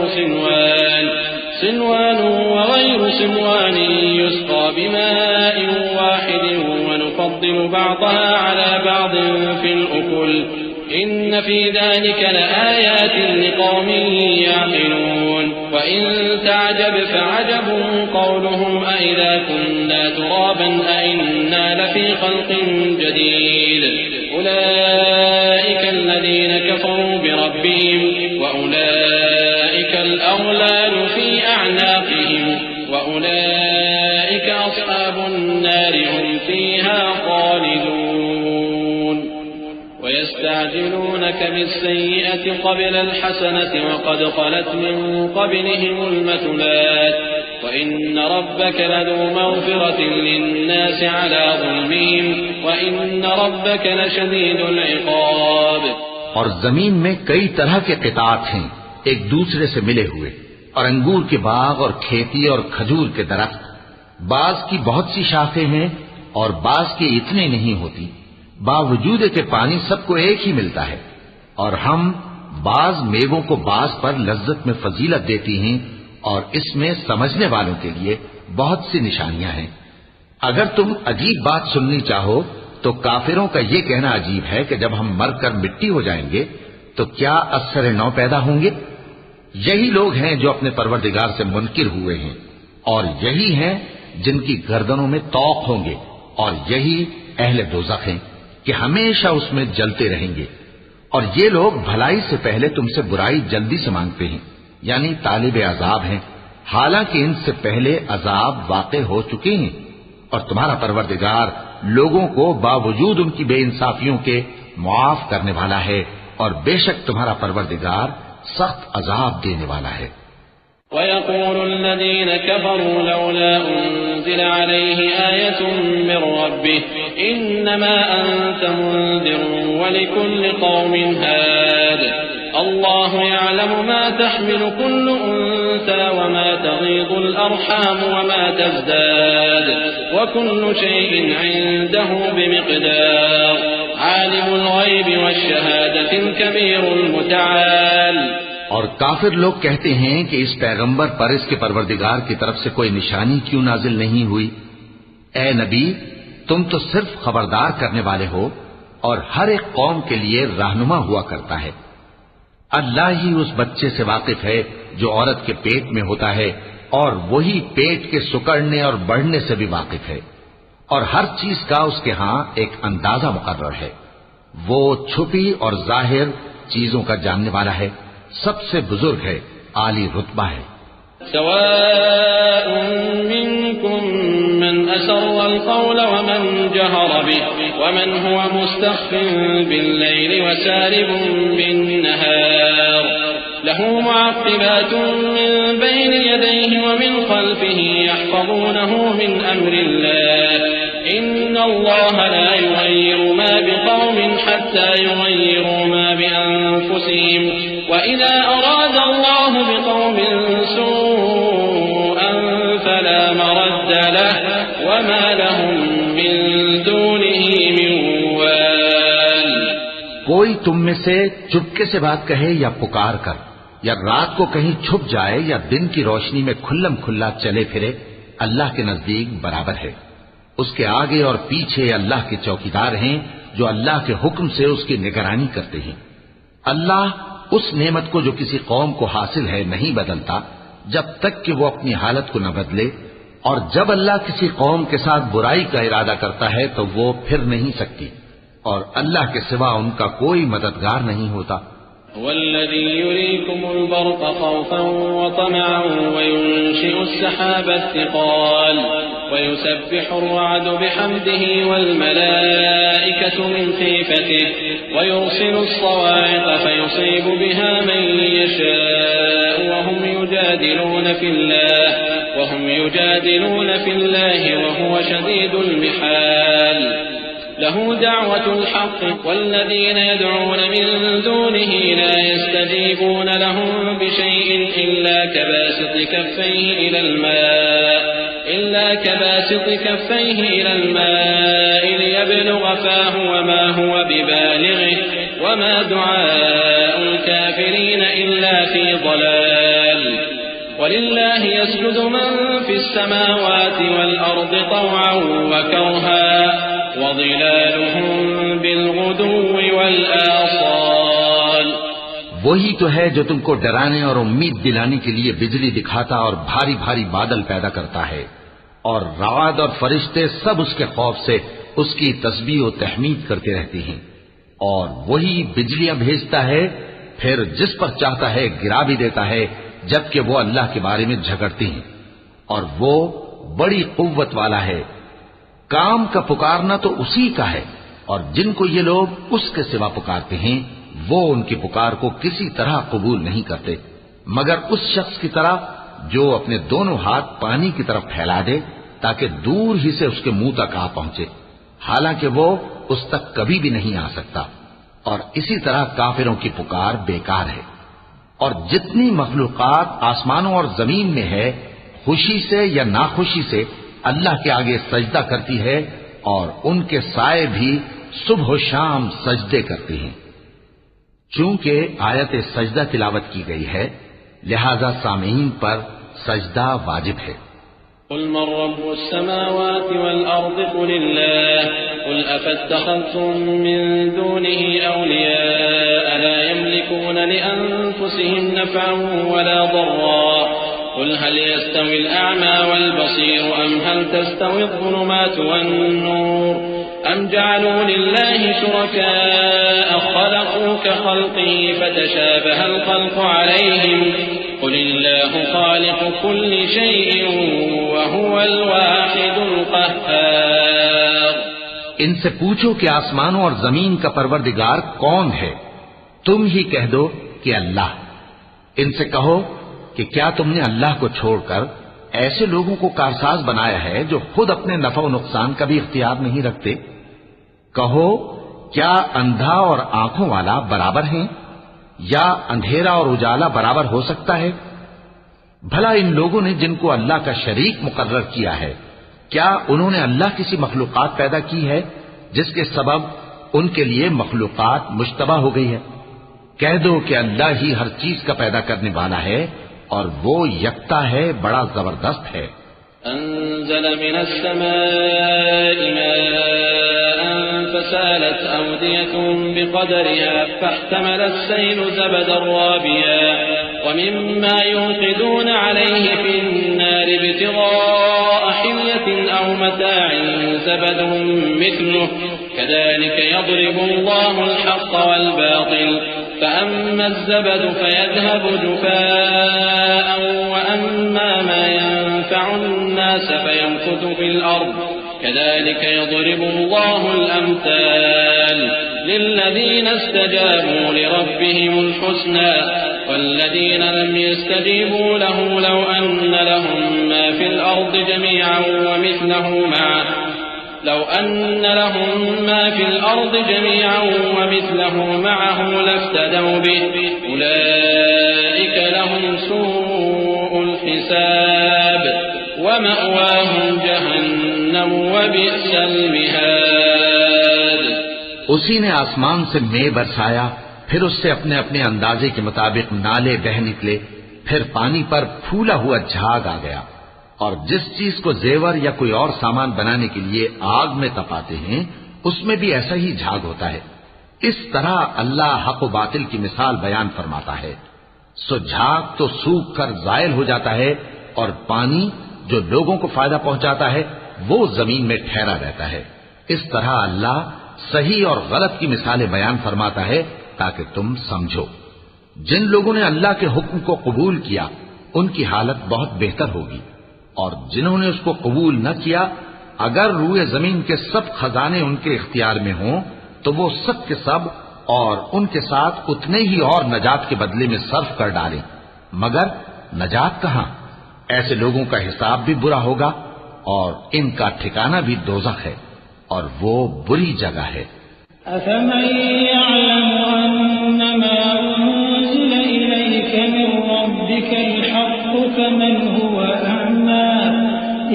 صنوان يسقى بماء واحد ونفضل بعضها على بعض في الأكل إن في ذلك لآيات لقوم يعقلون. وإن تعجب فعجب قولهم أإذا كنا ترابا أإنا لفي خلق جديد أولئك الذين كفروا بربهم وأولئك الأغلال في أعناقهم وأولئك أصحاب النار هم فيها خالدون. ويستعجلونك بالسيئة قبل الحسنة وقد خلت من قبلهم المثلات وإن ربك لذو مغفرة للناس على ظلمهم وإن ربك لشديد العقاب. اور زمین میں کئی طرح کے قطعات ہیں ایک دوسرے سے ملے ہوئے اور انگور کے باغ اور کھیتی اور کھجور کے درخت. بعض کی بہت سی شاخیں ہیں اور بعض کی اتنی نہیں ہوتی. باوجود کہ پانی سب کو ایک ہی ملتا ہے اور ہم بعض میووں کو بعض پر لذت میں فضیلت دیتی ہیں اور اس میں سمجھنے والوں کے لیے بہت سی نشانیاں ہیں. اگر تم عجیب بات سننی چاہو تو کافروں کا یہ کہنا عجیب ہے کہ جب ہم مر کر مٹی ہو جائیں گے تو کیا اثر نو پیدا ہوں گے. یہی لوگ ہیں جو اپنے پروردگار سے منکر ہوئے ہیں اور یہی ہیں جن کی گردنوں میں طوق ہوں گے اور یہی اہل دوزخ ہیں. کہ ہمیشہ اس میں جلتے رہیں گے، اور یہ لوگ بھلائی سے پہلے تم سے برائی جلدی سے مانگتے ہیں، یعنی طالب عذاب ہیں، حالانکہ ان سے پہلے عذاب واقع ہو چکے ہیں، اور تمہارا پروردگار لوگوں کو باوجود ان کی بے انصافیوں کے معاف کرنے والا ہے، اور بے شک تمہارا پروردگار سخت عذاب دینے والا ہے۔ وَيَقُولُ الَّذِينَ كَفَرُوا لَوْلَا أُنزِلَ عَلَيْهِ آيَةٌ مِّن رَّبِّهِ إِنَّمَا أَنتَ مُنذِرٌ وَلِكُلِّ قَوْمٍ هَادٍ اللَّهُ يَعْلَمُ مَا تَحْمِلُ كُلُّ أُنثَىٰ وَمَا تَغِيضُ الْأَرْحَامُ وَمَا تَزْدَادُ وَكُلُّ شَيْءٍ عِندَهُ بِمِقْدَارٍ عَالِمُ الْغَيْبِ وَالشَّهَادَةِ الْكَبِيرُ الْمُتَعَالِ۔ اور کافر لوگ کہتے ہیں کہ اس پیغمبر پر اس کے پروردگار کی طرف سے کوئی نشانی کیوں نازل نہیں ہوئی؟ اے نبی، تم تو صرف خبردار کرنے والے ہو اور ہر ایک قوم کے لیے رہنما ہوا کرتا ہے۔ اللہ ہی اس بچے سے واقف ہے جو عورت کے پیٹ میں ہوتا ہے، اور وہی پیٹ کے سکڑنے اور بڑھنے سے بھی واقف ہے، اور ہر چیز کا اس کے ہاں ایک اندازہ مقرر ہے۔ وہ چھپی اور ظاہر چیزوں کا جاننے والا ہے، سب سے بزرگ ہے، عالی رتبہ ہے۔ سواء منكم من أسر القول ومن جهر به ومن هو مستخف بالليل وسارب بالنهار له معقبات من بين يديه ومن خلفه يحفظونه من أمر الله إن الله لا يغير ما بقوم حتى يغيروا ما بأنفسهم وإذا أراد الله بقوم سوءا فلا مرد له وما لهم من دونه من وال۔ کوئی تم میں سے چپکے سے بات کہے یا پکار کر، یا رات کو کہیں چھپ جائے یا دن کی روشنی میں کھلم کھلا چلے پھرے، اللہ کے نزدیک برابر ہے۔ اس کے آگے اور پیچھے اللہ کے چوکیدار ہیں جو اللہ کے حکم سے اس کی نگرانی کرتے ہیں۔ اللہ اس نعمت کو جو کسی قوم کو حاصل ہے نہیں بدلتا جب تک کہ وہ اپنی حالت کو نہ بدلے، اور جب اللہ کسی قوم کے ساتھ برائی کا ارادہ کرتا ہے تو وہ پھر نہیں سکتی، اور اللہ کے سوا ان کا کوئی مددگار نہیں ہوتا۔ والذي يريكم البرق خوفا وطمعا وينشئ السحاب الثقال ويسبح الرعد بحمده والملائكة من خيفته ويرسل الصواعق فيصيب بها من يشاء وهم يجادلون في الله وهو شديد المحال له دعوة الحق والذين يدعون من دونه لا يستجيبون لهم بشيء إلا كباسط كفيه إلى الماء ليبلغ فاه وما هو ببالغه وما دعاء الكافرين إلا في ضلال ولله يسجد من في السماوات والأرض طوعا وكرها وظلالهم بالغدو والآصال۔ وہی تو ہے جو تم کو ڈرانے اور امید دلانے کے لیے بجلی دکھاتا اور بھاری بھاری بادل پیدا کرتا ہے، اور رعد اور فرشتے سب اس کے خوف سے اس کی تسبیح و تحمید کرتے رہتے ہیں، اور وہی بجلیاں بھیجتا ہے، پھر جس پر چاہتا ہے گرا بھی دیتا ہے، جبکہ وہ اللہ کے بارے میں جھگڑتے ہیں، اور وہ بڑی قوت والا ہے۔ کام کا پکارنا تو اسی کا ہے، اور جن کو یہ لوگ اس کے سوا پکارتے ہیں وہ ان کی پکار کو کسی طرح قبول نہیں کرتے مگر اس شخص کی طرح جو اپنے دونوں ہاتھ پانی کی طرف پھیلا دے تاکہ دور ہی سے اس کے منہ تک آ پہنچے، حالانکہ وہ اس تک کبھی بھی نہیں آ سکتا، اور اسی طرح کافروں کی پکار بیکار ہے۔ اور جتنی مخلوقات آسمانوں اور زمین میں ہے خوشی سے یا ناخوشی سے اللہ کے آگے سجدہ کرتی ہے، اور ان کے سائے بھی صبح و شام سجدے کرتے ہیں۔ چونکہ آیت سجدہ تلاوت کی گئی ہے لہذا سامعین پر سجدہ واجب ہے۔ قل من رب السماوات والأرض قل الله قل أفاتخذتم من دونه أولياء لا يملكون لأنفسهم نفعا ولا ضرا قل هل يستوي الأعمى والبصير أم هل تستوي الظلمات والنور أم جعلوا لله شركاء خلقوا كخلقه فتشابه الخلق عليهم قل الله خالق كل شيء وهو الواحد القهار۔ ان سے پوچھو کہ آسمانوں اور زمین کا پروردگار کون ہے؟ تم ہی کہہ دو کہ اللہ۔ ان سے کہو کہ کیا تم نے اللہ کو چھوڑ کر ایسے لوگوں کو کارساز بنایا ہے جو خود اپنے نفع و نقصان کا بھی اختیار نہیں رکھتے؟ کہو کیا اندھا اور آنکھوں والا برابر ہیں، یا اندھیرا اور اجالا برابر ہو سکتا ہے؟ بھلا ان لوگوں نے جن کو اللہ کا شریک مقرر کیا ہے، کیا انہوں نے اللہ کسی مخلوقات پیدا کی ہے جس کے سبب ان کے لیے مخلوقات مشتبہ ہو گئی ہے؟ کہہ دو کہ اللہ ہی ہر چیز کا پیدا کرنے والا ہے اور وہ یکتا ہے، بڑا زبردست ہے۔ انزل من السماء ماء فسالت أودية بقدرها فاحتمل السيل زبدا رابيا ومما يوقدون عليه في النار ابتغاء حلية أو متاع زبد مثله كذلك يضرب الله الحق والباطل فأما الزبد فيذهب جفاء وأما ما ينفع الناس فيمكث في الأرض كذلك يضرب الله الأمثال للذين استجابوا لربهم الحسنى والذين لم يستجيبوا له لو أن لهم ما في الأرض جميعا ومثله معه لافتدوا به أولئك لهم سوء الحساب ومأواهم جهنم وبئس المهاد۔ اسی نے آسمان سے مے برسایا، پھر اس سے اپنے اپنے اندازے کے مطابق نالے بہہ نکلے، پھر پانی پر پھولا ہوا جھاگ آ گیا، اور جس چیز کو زیور یا کوئی اور سامان بنانے کے لیے آگ میں تپاتے ہیں اس میں بھی ایسا ہی جھاگ ہوتا ہے۔ اس طرح اللہ حق و باطل کی مثال بیان فرماتا ہے۔ سو جھاگ تو سوکھ کر زائل ہو جاتا ہے، اور پانی جو لوگوں کو فائدہ پہنچاتا ہے وہ زمین میں ٹھہرا رہتا ہے۔ اس طرح اللہ صحیح اور غلط کی مثالیں بیان فرماتا ہے تاکہ تم سمجھو۔ جن لوگوں نے اللہ کے حکم کو قبول کیا ان کی حالت بہت بہتر ہوگی، اور جنہوں نے اس کو قبول نہ کیا اگر روئے زمین کے سب خزانے ان کے اختیار میں ہوں تو وہ سب کے سب اور ان کے ساتھ اتنے ہی اور نجات کے بدلے میں صرف کر ڈالیں، مگر نجات کہاں؟ ایسے لوگوں کا حساب بھی برا ہوگا اور ان کا ٹھکانہ بھی دوزخ ہے، اور وہ بری جگہ ہے۔ أفمن يعلم أنما أنزل إليك من ربك الحق كمن هو أعمى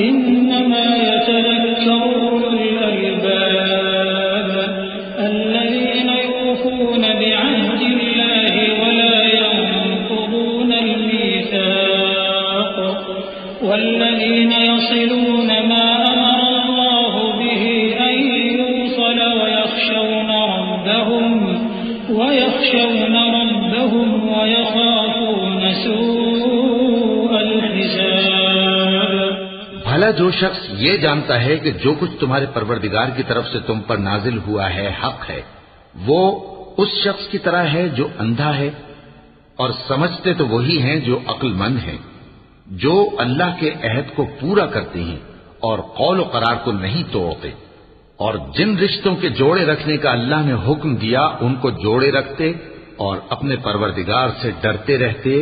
إنما يتذكر أولو الألباب الذين يوفون بعهد الله ولا ينقضون الميثاق والذين يصلون ما أمر الله به أن يوصل ويخشون ربهم ويخافون سوء الحساب۔ بھلا جو شخص یہ جانتا ہے کہ جو کچھ تمہارے پروردگار کی طرف سے تم پر نازل ہوا ہے حق ہے، وہ اس شخص کی طرح ہے جو اندھا ہے، اور سمجھتے تو وہی ہیں جو عقل مند ہیں، جو اللہ کے عہد کو پورا کرتے ہیں اور قول و قرار کو نہیں توڑتے، اور جن رشتوں کے جوڑے رکھنے کا اللہ نے حکم دیا ان کو جوڑے رکھتے اور اپنے پروردگار سے ڈرتے رہتے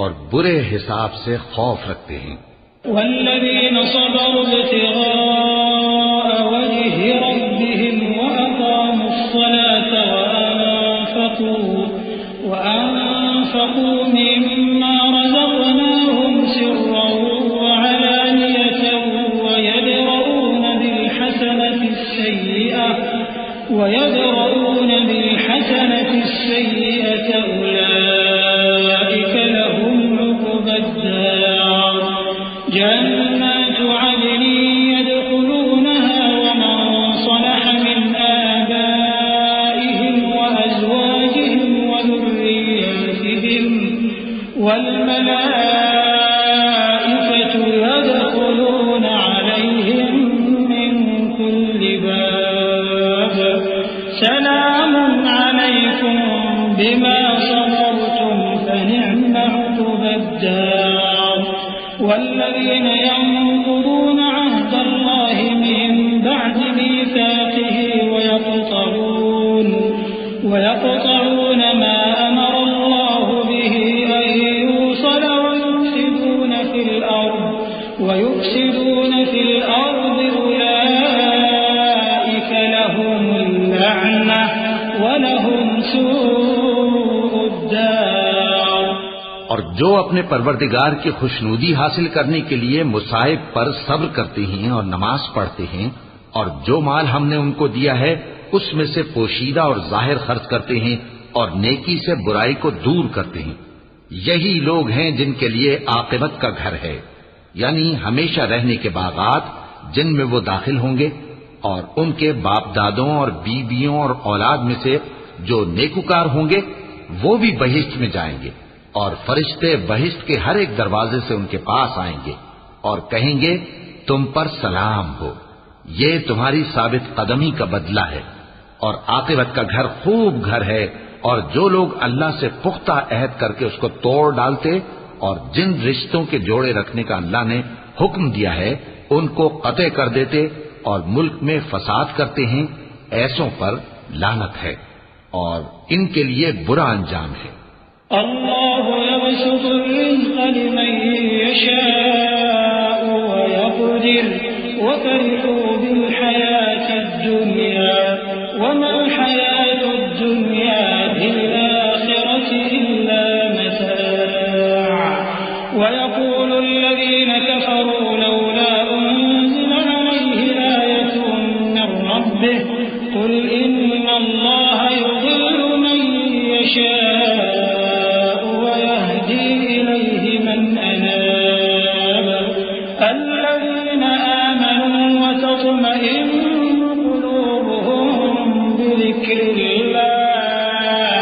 اور برے حساب سے خوف رکھتے ہیں۔ والذين صبروا ابتغاء وجه ربهم وأقاموا الصلاة وأنفقوا مما رزقناهم سرا وعلانية ويدرؤون بالحسنة السيئة أولئك لهم عقبى الدار جنات عدن يدخلونها ومن صلح من آبائهم وأزواجهم وذرياتهم والملائكة يدخلون عليهم من كل باب سلام عليكم بما صبرتم فنعم عقبى الدار والذين ينقضون عهد الله من بعد ميثاقه ويقطعون ما أمر الله به أن يوصل ويفسدون في الأرض أولئك لهم اللعنة ولهم سوء الدار۔ اور جو اپنے پروردگار کی خوشنودی حاصل کرنے کے لیے مصائب پر صبر کرتے ہیں اور نماز پڑھتے ہیں، اور جو مال ہم نے ان کو دیا ہے اس میں سے پوشیدہ اور ظاہر خرچ کرتے ہیں اور نیکی سے برائی کو دور کرتے ہیں، یہی لوگ ہیں جن کے لیے عاقبت کا گھر ہے، یعنی ہمیشہ رہنے کے باغات جن میں وہ داخل ہوں گے، اور ان کے باپ دادوں اور بیویوں اور اولاد میں سے جو نیکوکار ہوں گے وہ بھی بہشت میں جائیں گے، اور فرشتے بہشت کے ہر ایک دروازے سے ان کے پاس آئیں گے اور کہیں گے تم پر سلام ہو، یہ تمہاری ثابت قدمی کا بدلہ ہے، اور عاقبت کا گھر خوب گھر ہے۔ اور جو لوگ اللہ سے پختہ عہد کر کے اس کو توڑ ڈالتے اور جن رشتوں کے جوڑے رکھنے کا اللہ نے حکم دیا ہے ان کو قطع کر دیتے اور ملک میں فساد کرتے ہیں، ایسوں پر لعنت ہے اور ان کے لیے برا انجام ہے۔ اللہ یبسط الرزق لمن یشاء ویقدر وفرحوا بالحیاة الدنیا وما الحیاة الدنیا بالآخرة إلا متاع ويقول الذين كفروا لولا أنزل عليه آية من ربه قل إن الله يضل من يشاء ويهدي إليه من أناب الذين آمنوا وتطمئن قلوبهم بذكر الله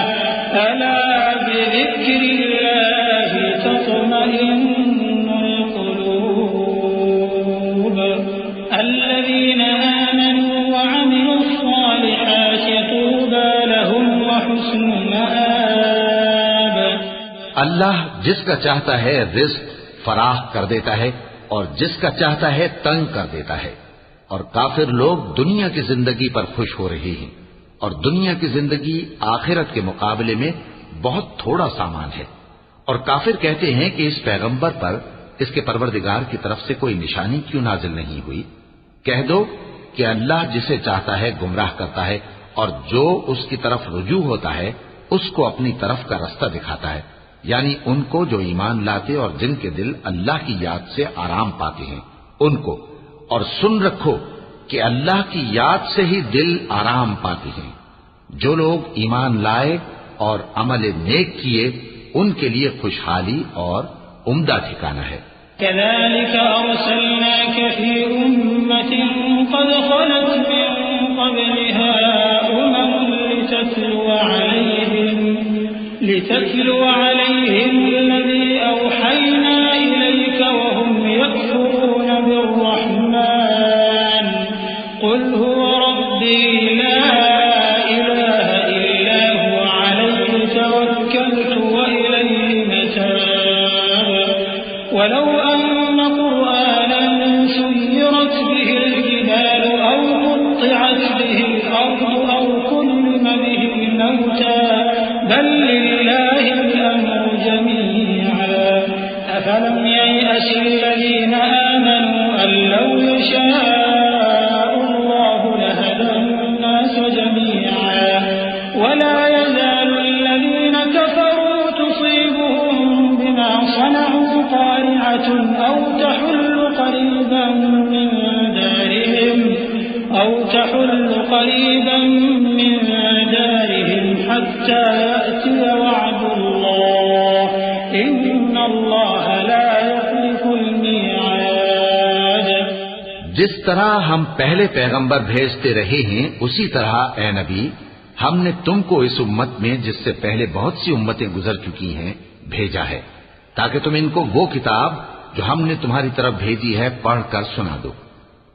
ألا بذكر الله تطمئن القلوب الذين آمنوا وعملوا الصالحات طوبى لهم وحسن مآب۔ اللہ جس کا چاہتا ہے رزق فراخ کر دیتا ہے اور جس کا چاہتا ہے تنگ کر دیتا ہے، اور کافر لوگ دنیا کی زندگی پر خوش ہو رہے ہیں، اور دنیا کی زندگی آخرت کے مقابلے میں بہت تھوڑا سامان ہے۔ اور کافر کہتے ہیں کہ اس پیغمبر پر اس کے پروردگار کی طرف سے کوئی نشانی کیوں نازل نہیں ہوئی؟ کہہ دو کہ اللہ جسے چاہتا ہے گمراہ کرتا ہے، اور جو اس کی طرف رجوع ہوتا ہے اس کو اپنی طرف کا رستہ دکھاتا ہے، یعنی ان کو جو ایمان لاتے اور جن کے دل اللہ کی یاد سے آرام پاتے ہیں ان کو۔ اور سن رکھو کہ اللہ کی یاد سے ہی دل آرام پاتے ہیں۔ جو لوگ ایمان لائے اور عمل نیک کیے ان کے لیے خوشحالی اور عمدہ ٹھکانہ ہے۔ كذلك أرسلناك في أمة قد خلت من قبلها لتتلو عليهم الذي أوحينا إليك وهم يكفرون بالرحمن قل هو ربي لا إله إلا هو عليه توكلت وإليه متاب ولو أن قرآنا سيرت به الجبال أو قطعت به الأرض أو كلم به الموتى بل لله الأمر جميعا أفلم ييأس الذين آمنوا أن لو يشاء الله لهدى الناس جميعا ولا يزال الذين كفروا تصيبهم بما صنعوا قارعة أو تحل قريبا من دارهم حتى يأتي وعد الله إن الله لا يخلف الميعاد۔ جس طرح ہم پہلے پیغمبر بھیجتے رہے ہیں اسی طرح اے نبی ہم نے تم کو اس امت میں جس سے پہلے بہت سی امتیں گزر چکی ہیں بھیجا ہے تاکہ تم ان کو وہ کتاب جو ہم نے تمہاری طرف بھیجی ہے پڑھ کر سنا دو،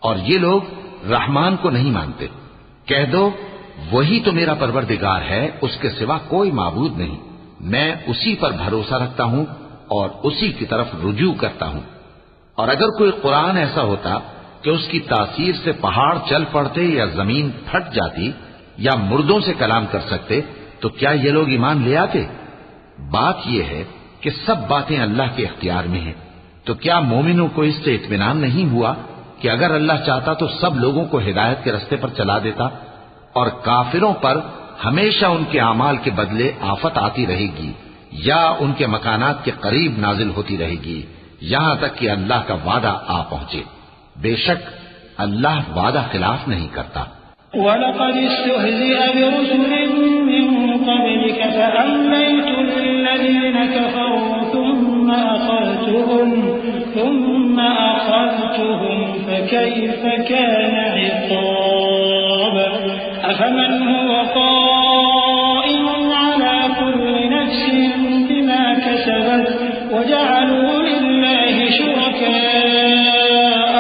اور یہ لوگ رحمان کو نہیں مانتے۔ کہہ دو وہی تو میرا پروردگار ہے، اس کے سوا کوئی معبود نہیں، میں اسی پر بھروسہ رکھتا ہوں اور اسی کی طرف رجوع کرتا ہوں۔ اور اگر کوئی قرآن ایسا ہوتا کہ اس کی تاثیر سے پہاڑ چل پڑتے یا زمین پھٹ جاتی یا مردوں سے کلام کر سکتے تو کیا یہ لوگ ایمان لے آتے؟ بات یہ ہے کہ سب باتیں اللہ کے اختیار میں ہیں، تو کیا مومنوں کو اس سے اطمینان نہیں ہوا کہ اگر اللہ چاہتا تو سب لوگوں کو ہدایت کے رستے پر چلا دیتا؟ اور کافروں پر ہمیشہ ان کے اعمال کے بدلے آفت آتی رہے گی یا ان کے مکانات کے قریب نازل ہوتی رہے گی یہاں تک کہ اللہ کا وعدہ آ پہنچے۔ بے شک اللہ وعدہ خلاف نہیں کرتا۔ وَلَقَدِ اسْتُهْزِئَ بِرُسُلٍ مِّن قَبْلِكَ فَأَمْلَيْتُ لِلَّذِينَ كَفَرُوا ثُمَّ أَخَذْتُهُمْ فَكَيْفَ كَانَ عِقَابِ أَفَمَنْ هُوَ قَائِمٌ عَلَى كُلِّ نَفْسٍ بِمَا كَسَبَتْ وَجَعَلُوا لِلَّهِ شُرَكَاءَ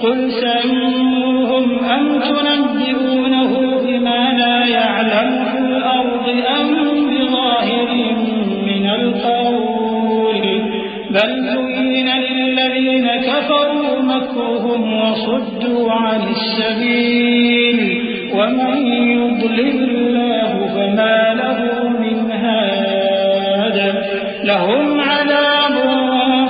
قُلْ سَمُّوهُمْ أَمْ تُنَبِّئُونَهُ بِمَا لَا يَعْلَمُ فِي الْأَرْضِ أَمْ بِظَاهِرٍ مِّنَ الْقَوْلِ بَلْ زُيِّنَ لِلَّذِينَ كَفَرُوا مَكْرُهُمْ وَصُدُّوا عَنِ السَّبِيلِ وَمَن يُضْلِلِ اللَّهُ فَمَا لَهُ مِنْ هَادٍ لَهُمْ عَذَابٌ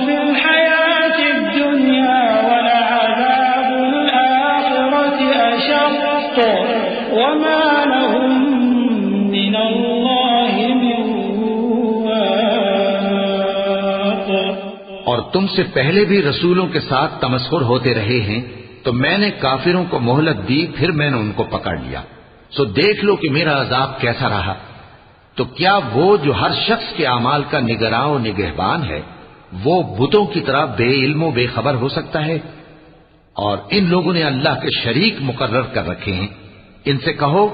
فِي الْحَيَاةِ الدُّنْيَا وَلَعَذَابُ الْآخِرَةِ أَشَقُّ وَمَا لَهُم مِّنَ اللَّهِ مِن وَاقٍ۔ اور تم سے پہلے بھی رسولوں کے ساتھ تمسخر ہوتے رہے ہیں، تو میں نے کافروں کو مہلت دی، پھر میں نے ان کو پکڑ لیا، سو دیکھ لو کہ میرا عذاب کیسا رہا۔ تو کیا وہ جو ہر شخص کے اعمال کا نگراں و نگہبان ہے، وہ بتوں کی طرح بے علم و بے خبر ہو سکتا ہے؟ اور ان لوگوں نے اللہ کے شریک مقرر کر رکھے ہیں، ان سے کہو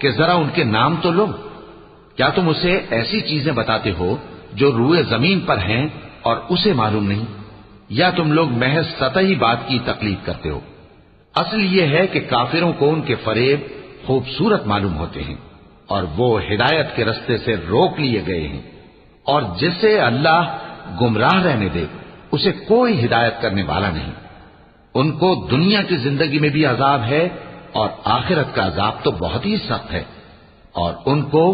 کہ ذرا ان کے نام تو لو۔ کیا تم اسے ایسی چیزیں بتاتے ہو جو روئے زمین پر ہیں اور اسے معلوم نہیں، یا تم لوگ محض سطحی بات کی تقلید کرتے ہو؟ اصل یہ ہے کہ کافروں کو ان کے فریب خوبصورت معلوم ہوتے ہیں اور وہ ہدایت کے رستے سے روک لیے گئے ہیں، اور جسے اللہ گمراہ رہنے دے اسے کوئی ہدایت کرنے والا نہیں۔ ان کو دنیا کی زندگی میں بھی عذاب ہے اور آخرت کا عذاب تو بہت ہی سخت ہے، اور ان کو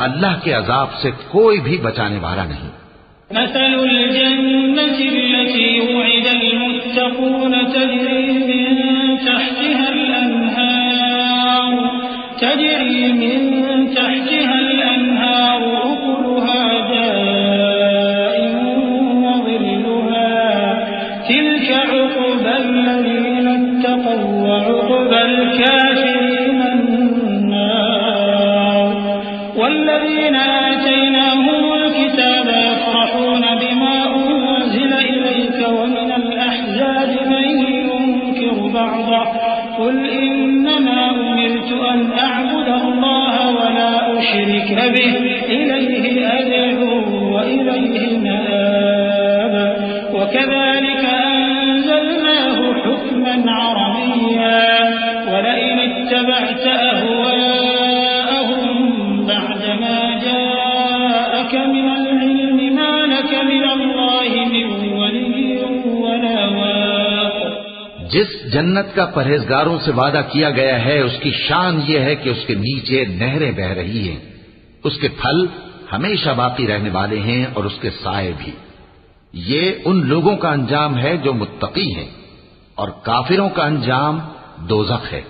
اللہ کے عذاب سے کوئی بھی بچانے والا نہیں۔ مثل الجنة التي وعد المتقون تجري من تحتها الأنهار أكلها دائم وظلها تلك عقبى الذين اتقوا وعقبى الكافرين النار والذين آتيناهم الكتاب يفرحون بما أنزل إليك ومن الأحزاب من ينكر بعضه قل إنما أمرت أن أعبد الله ولا أشرك به إليه أدعو وإليه مآب وكذلك أنزلناه حكما عربيا ولئن اتبعت أهواءهم بعدما جاءك من العلم ما لك من الله من ولي ولا واق۔ جس جنت کا پرہیزگاروں سے وعدہ کیا گیا ہے اس کی شان یہ ہے کہ اس کے نیچے نہریں بہ رہی ہیں، اس کے پھل ہمیشہ باقی رہنے والے ہیں اور اس کے سائے بھی۔ یہ ان لوگوں کا انجام ہے جو متقی ہیں، اور کافروں کا انجام دوزخ ہے۔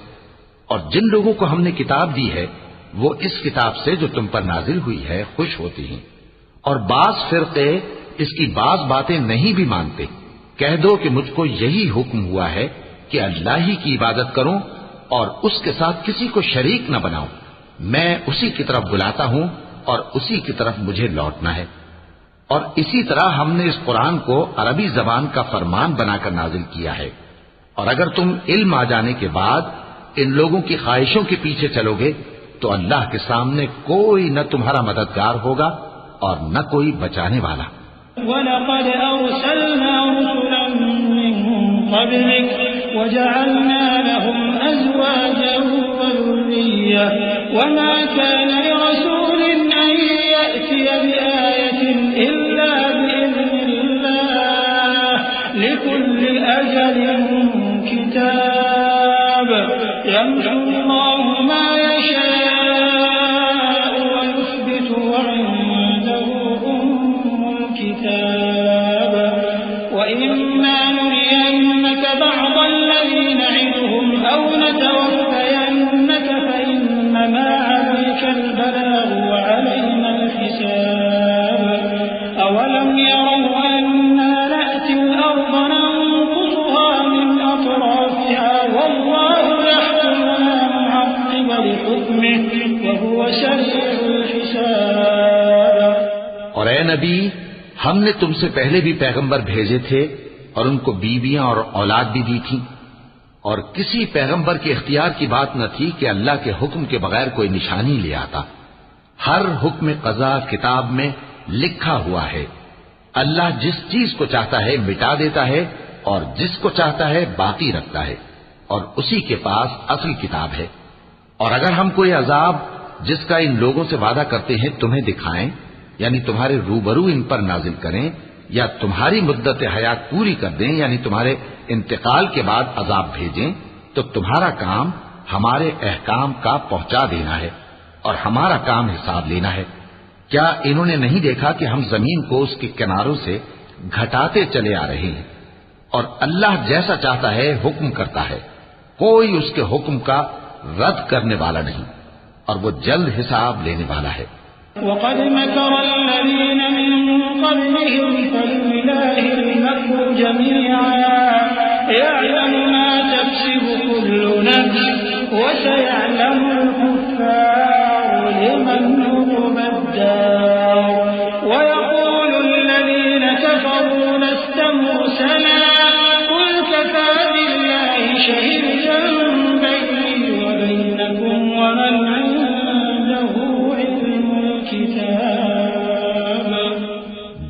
اور جن لوگوں کو ہم نے کتاب دی ہے وہ اس کتاب سے جو تم پر نازل ہوئی ہے خوش ہوتی ہیں، اور بعض فرقے اس کی بعض باتیں نہیں بھی مانتے۔ کہہ دو کہ مجھ کو یہی حکم ہوا ہے کہ اللہ ہی کی عبادت کروں اور اس کے ساتھ کسی کو شریک نہ بناؤں، میں اسی کی طرف بلاتا ہوں اور اسی کی طرف مجھے لوٹنا ہے۔ اور اسی طرح ہم نے اس قرآن کو عربی زبان کا فرمان بنا کر نازل کیا ہے، اور اگر تم علم آ جانے کے بعد ان لوگوں کی خواہشوں کے پیچھے چلو گے تو اللہ کے سامنے کوئی نہ تمہارا مددگار ہوگا اور نہ کوئی بچانے والا۔ وَلَقَدْ أَرْسَلْنَا رُسُلًا مِّن قَبْلِكَ وَجَعَلْنَا لَهُمْ أزواجا وذرية وما كان لرسول أن يأتي بآية إلا بإذن الله لكل أجل كتاب يمحو الله ما يشاء ويثبت وعنده أم الكتاب وإما نرينك بعض الذي نعدهم أو نتوفينك فإنما عليك البلاغ وعلينا الحساب أولم يروا أنا نأتي الأرض ننقصها من أطرافها والله يحكم لا معقب لحكمه وهو سريع الحساب. اور اے نبی، ہم نے تم سے پہلے بھی پیغمبر بھیجے تھے اور ان کو بیویاں اور اولاد بھی دی تھی، اور کسی پیغمبر کے اختیار کی بات نہ تھی کہ اللہ کے حکم کے بغیر کوئی نشانی لے آتا. ہر حکم قضا کتاب میں لکھا ہوا ہے. اللہ جس چیز کو چاہتا ہے مٹا دیتا ہے اور جس کو چاہتا ہے باقی رکھتا ہے، اور اسی کے پاس اصل کتاب ہے. اور اگر ہم کوئی عذاب جس کا ان لوگوں سے وعدہ کرتے ہیں تمہیں دکھائیں، یعنی تمہارے روبرو ان پر نازل کریں، یا تمہاری مدت حیات پوری کر دیں، یعنی تمہارے انتقال کے بعد عذاب بھیجیں، تو تمہارا کام ہمارے احکام کا پہنچا دینا ہے اور ہمارا کام حساب لینا ہے. کیا انہوں نے نہیں دیکھا کہ ہم زمین کو اس کے کناروں سے گھٹاتے چلے آ رہے ہیں، اور اللہ جیسا چاہتا ہے حکم کرتا ہے، کوئی اس کے حکم کا رد کرنے والا نہیں، اور وہ جلد حساب لینے والا ہے. وقد مكر الذين من قبلهم فلله المكر جميعا يعلم ما تكسب كل نفس وسيعلم الكفار لمن عقبى الدار ويقول الذين كفروا لست مرسلا قل كفى بالله شهيدا بيني وبينكم ومن عنده علم الكتاب.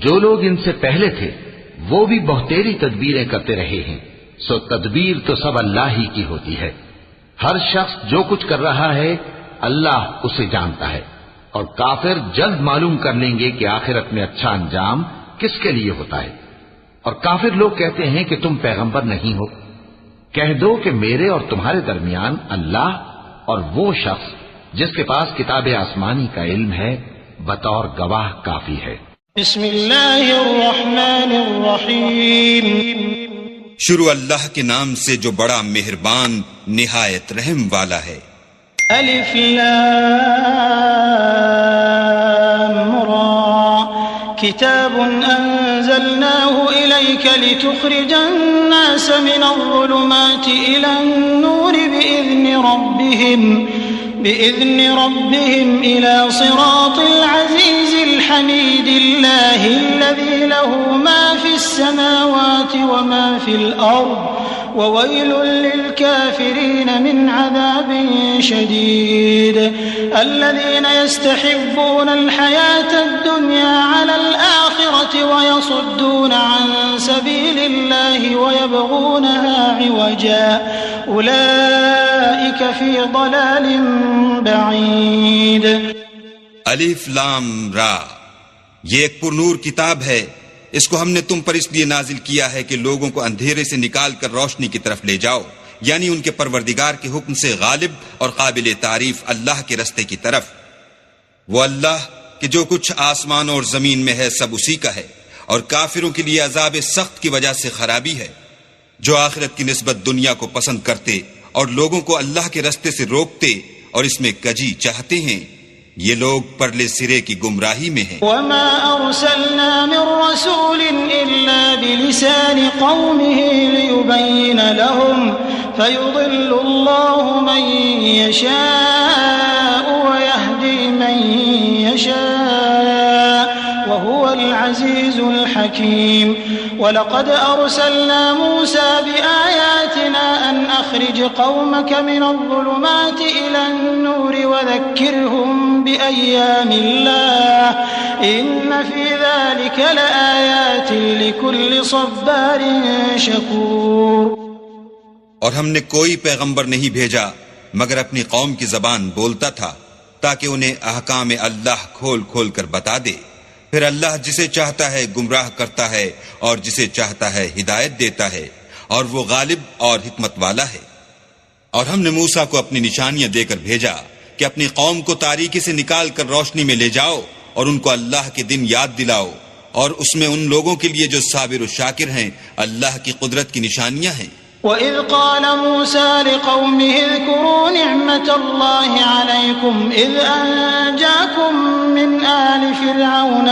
جو لوگ ان سے پہلے تھے وہ بھی بہتیری تدبیریں کرتے رہے ہیں، سو تدبیر تو سب اللہ ہی کی ہوتی ہے. ہر شخص جو کچھ کر رہا ہے اللہ اسے جانتا ہے، اور کافر جلد معلوم کر لیں گے کہ آخرت میں اچھا انجام کس کے لیے ہوتا ہے. اور کافر لوگ کہتے ہیں کہ تم پیغمبر نہیں ہو. کہہ دو کہ میرے اور تمہارے درمیان اللہ اور وہ شخص جس کے پاس کتاب آسمانی کا علم ہے بطور گواہ کافی ہے. بسم اللہ الرحمن الرحیم. شروع اللہ کے نام سے جو بڑا مہربان نہایت رحم والا ہے. الف لام را کتاب انزلناه الیک لتخرج الناس من الظلمات الى النور بإذن ربهم إلى صراط العزيز الحميد الله الذي له ما في السماوات وما في الأرض وويل للكافرين من عذاب شديد. الذين يستحبون الحياة الدنيا على الآخرة ويصدون عن سبيل الله ويبغونها عوجا أولئك في ضلال بعید. الف لام را، یہ ایک پرنور کتاب ہے. اس کو ہم نے تم پر اس لیے نازل کیا ہے کہ لوگوں کو اندھیرے سے نکال کر روشنی کی طرف لے جاؤ، یعنی ان کے پروردگار کے حکم سے غالب اور قابل تعریف اللہ کے رستے کی طرف. وہ اللہ کہ جو کچھ آسمان اور زمین میں ہے سب اسی کا ہے، اور کافروں کے لیے عذاب سخت کی وجہ سے خرابی ہے. جو آخرت کی نسبت دنیا کو پسند کرتے اور لوگوں کو اللہ کے رستے سے روکتے اور اس میں کجی چاہتے ہیں، یہ لوگ پرلے سرے کی گمراہی میں ہیں. وما ارسلنا من رسول الا بلسان قومه ليبين لهم فيضل الله من يشاء ويهدي من يشاء وهو العزيز الحكيم. ولقد أرسلنا موسى بآياتنا أن أخرج قومك من الظلمات إلى النور وذكرهم بأيام الله إن في ذلك لآيات لكل صبار شكور. اور ہم نے کوئی پیغمبر نہیں بھیجا مگر اپنی قوم کی زبان بولتا تھا تاکہ انہیں احکام اللہ کھول کھول کر بتا دے. پھر اللہ جسے چاہتا ہے گمراہ کرتا ہے اور جسے چاہتا ہے ہدایت دیتا ہے، اور وہ غالب اور حکمت والا ہے. اور ہم نے موسیٰ کو اپنی نشانیاں دے کر بھیجا کہ اپنی قوم کو تاریکی سے نکال کر روشنی میں لے جاؤ اور ان کو اللہ کے دن یاد دلاؤ، اور اس میں ان لوگوں کے لیے جو صابر و شاکر ہیں اللہ کی قدرت کی نشانیاں ہیں. وَإِذْ قَالَ مُوسَىٰ لِقَوْمِهِ اذْكُرُوا نِعْمَةَ اللَّهِ عَلَيْكُمْ إِذْ أَنجَاكُم مِّنْ آلِ فِرْعَوْنَ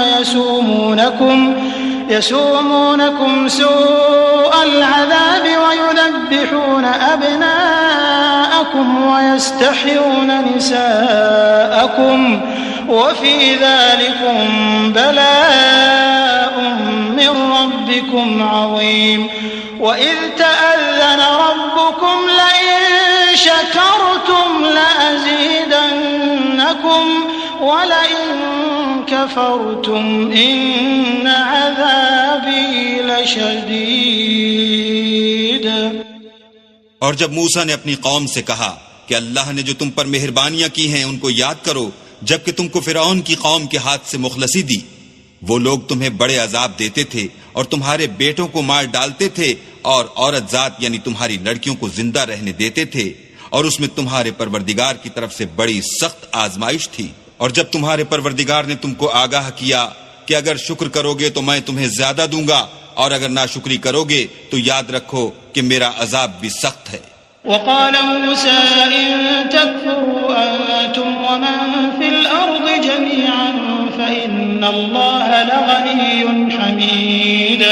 يَسُومُونَكُمْ سُوءَ الْعَذَابِ وَيُذَبِّحُونَ أَبْنَاءَكُمْ وَيَسْتَحْيُونَ نِسَاءَكُمْ وَفِي ذَلِكُمْ بَلَاءٌ مِّن رَّبِّكُمْ عَظِيمٌ. وَإِذْ تَأَذَّنَ رَبُّكُمْ لَئِن شَكَرْتُمْ لَأَزِيدَنَّكُمْ وَلَئِن كَفَرْتُمْ إِنَّ عَذَابِي لَشَدِيدٌ. اور جب موسیٰ نے اپنی قوم سے کہا کہ اللہ نے جو تم پر مہربانیاں کی ہیں ان کو یاد کرو جبکہ تم کو فرعون کی قوم کے ہاتھ سے مخلصی دی. وہ لوگ تمہیں بڑے عذاب دیتے تھے اور تمہارے بیٹوں کو مار ڈالتے تھے اور عورت ذات یعنی تمہاری لڑکیوں کو زندہ رہنے دیتے تھے، اور اس میں تمہارے پروردگار کی طرف سے بڑی سخت آزمائش تھی. اور جب تمہارے پروردگار نے تم کو آگاہ کیا کہ اگر شکر کرو گے تو میں تمہیں زیادہ دوں گا اور اگر ناشکری کرو گے تو یاد رکھو کہ میرا عذاب بھی سخت ہے. وقال موسى إن تكفروا أنتم ومن في الأرض جميعا فإن الله لغني حميد.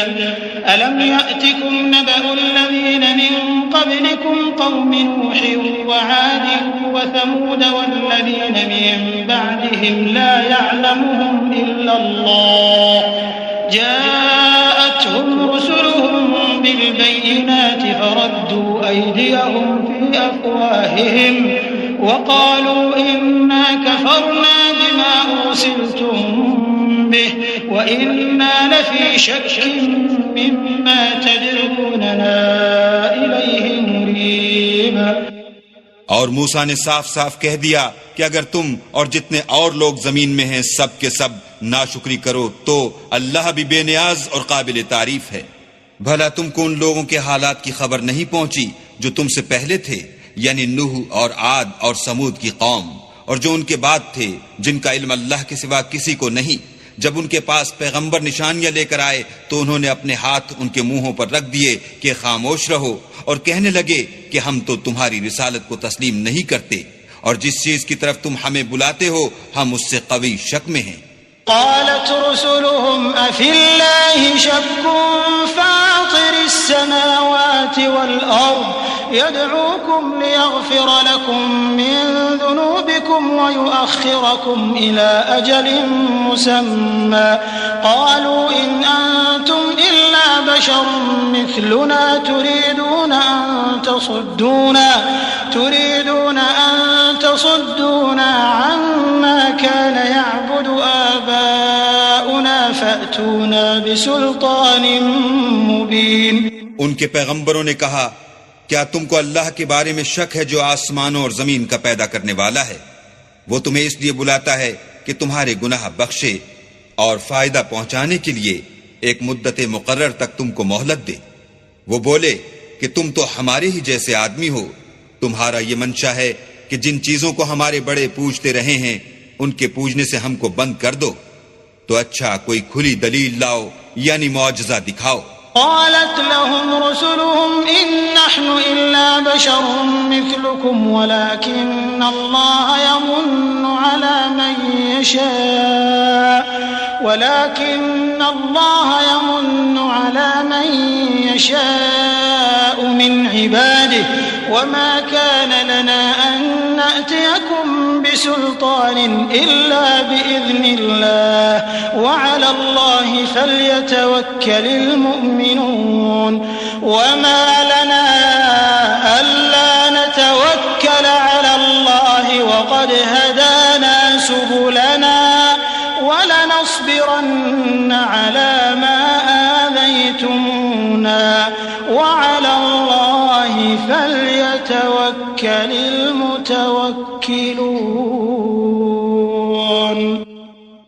ألم يأتكم نبأ الذين من قبلكم قوم نوح وعاد وثمود والذين من بعدهم لا يعلمهم إلا الله جاءتهم رسلهم بالبينات فردوا أيديهم في أفواههم وقالوا إنا كفرنا بما أرسلتم به وإنا لفي شك مما تدعوننا إليه مريب. اور موسیٰ نے صاف صاف کہہ دیا کہ اگر تم اور جتنے اور لوگ زمین میں ہیں سب کے سب ناشکری کرو تو اللہ بھی بے نیاز اور قابل تعریف ہے. بھلا تم کو ان لوگوں کے حالات کی خبر نہیں پہنچی جو تم سے پہلے تھے، یعنی نوح اور عاد اور سمود کی قوم، اور جو ان کے بعد تھے جن کا علم اللہ کے سوا کسی کو نہیں. جب ان کے پاس پیغمبر نشانیاں لے کر آئے تو انہوں نے اپنے ہاتھ ان کے منہوں پر رکھ دیے کہ خاموش رہو، اور کہنے لگے کہ ہم تو تمہاری رسالت کو تسلیم نہیں کرتے، اور جس چیز کی طرف تم ہمیں بلاتے ہو ہم اس سے قوی شک میں ہیں. قالت رسلهم أفي الله شك فاطر السماوات والأرض يدعوكم ليغفر لكم من ذنوبكم ويؤخركم إلى أجل مسمى قالوا إن أنتم إلا بشر مثلنا تريدون أن تصدونا عما كان يعبد آباؤنا فأتونا بسلطان مبين. ان کے پیغمبروں نے کہا کیا تم کو اللہ کے بارے میں شک ہے جو آسمانوں اور زمین کا پیدا کرنے والا ہے؟ وہ تمہیں اس لیے بلاتا ہے کہ تمہارے گناہ بخشے اور فائدہ پہنچانے کے لیے ایک مدت مقرر تک تم کو مہلت دے. وہ بولے کہ تم تو ہمارے ہی جیسے آدمی ہو، تمہارا یہ منشا ہے کہ جن چیزوں کو ہمارے بڑے پوجتے رہے ہیں ان کے پوجنے سے ہم کو بند کر دو، تو اچھا کوئی کھلی دلیل لاؤ یعنی معجزہ دکھاؤ. قالت لهم رسلهم إن نحن إلا بشر مثلكم ولكن الله يمن على من يشاء من عباده وما كان لنا أن نأتيكم بسلطان إلا بإذن الله وعلى الله فليتوكل المؤمنون. وما لنا ألا نتوكل على الله وقد هدانا سبلنا ولنصبرن على ما آذيتمونا وعلى الله فليتوكل المتوكلون۔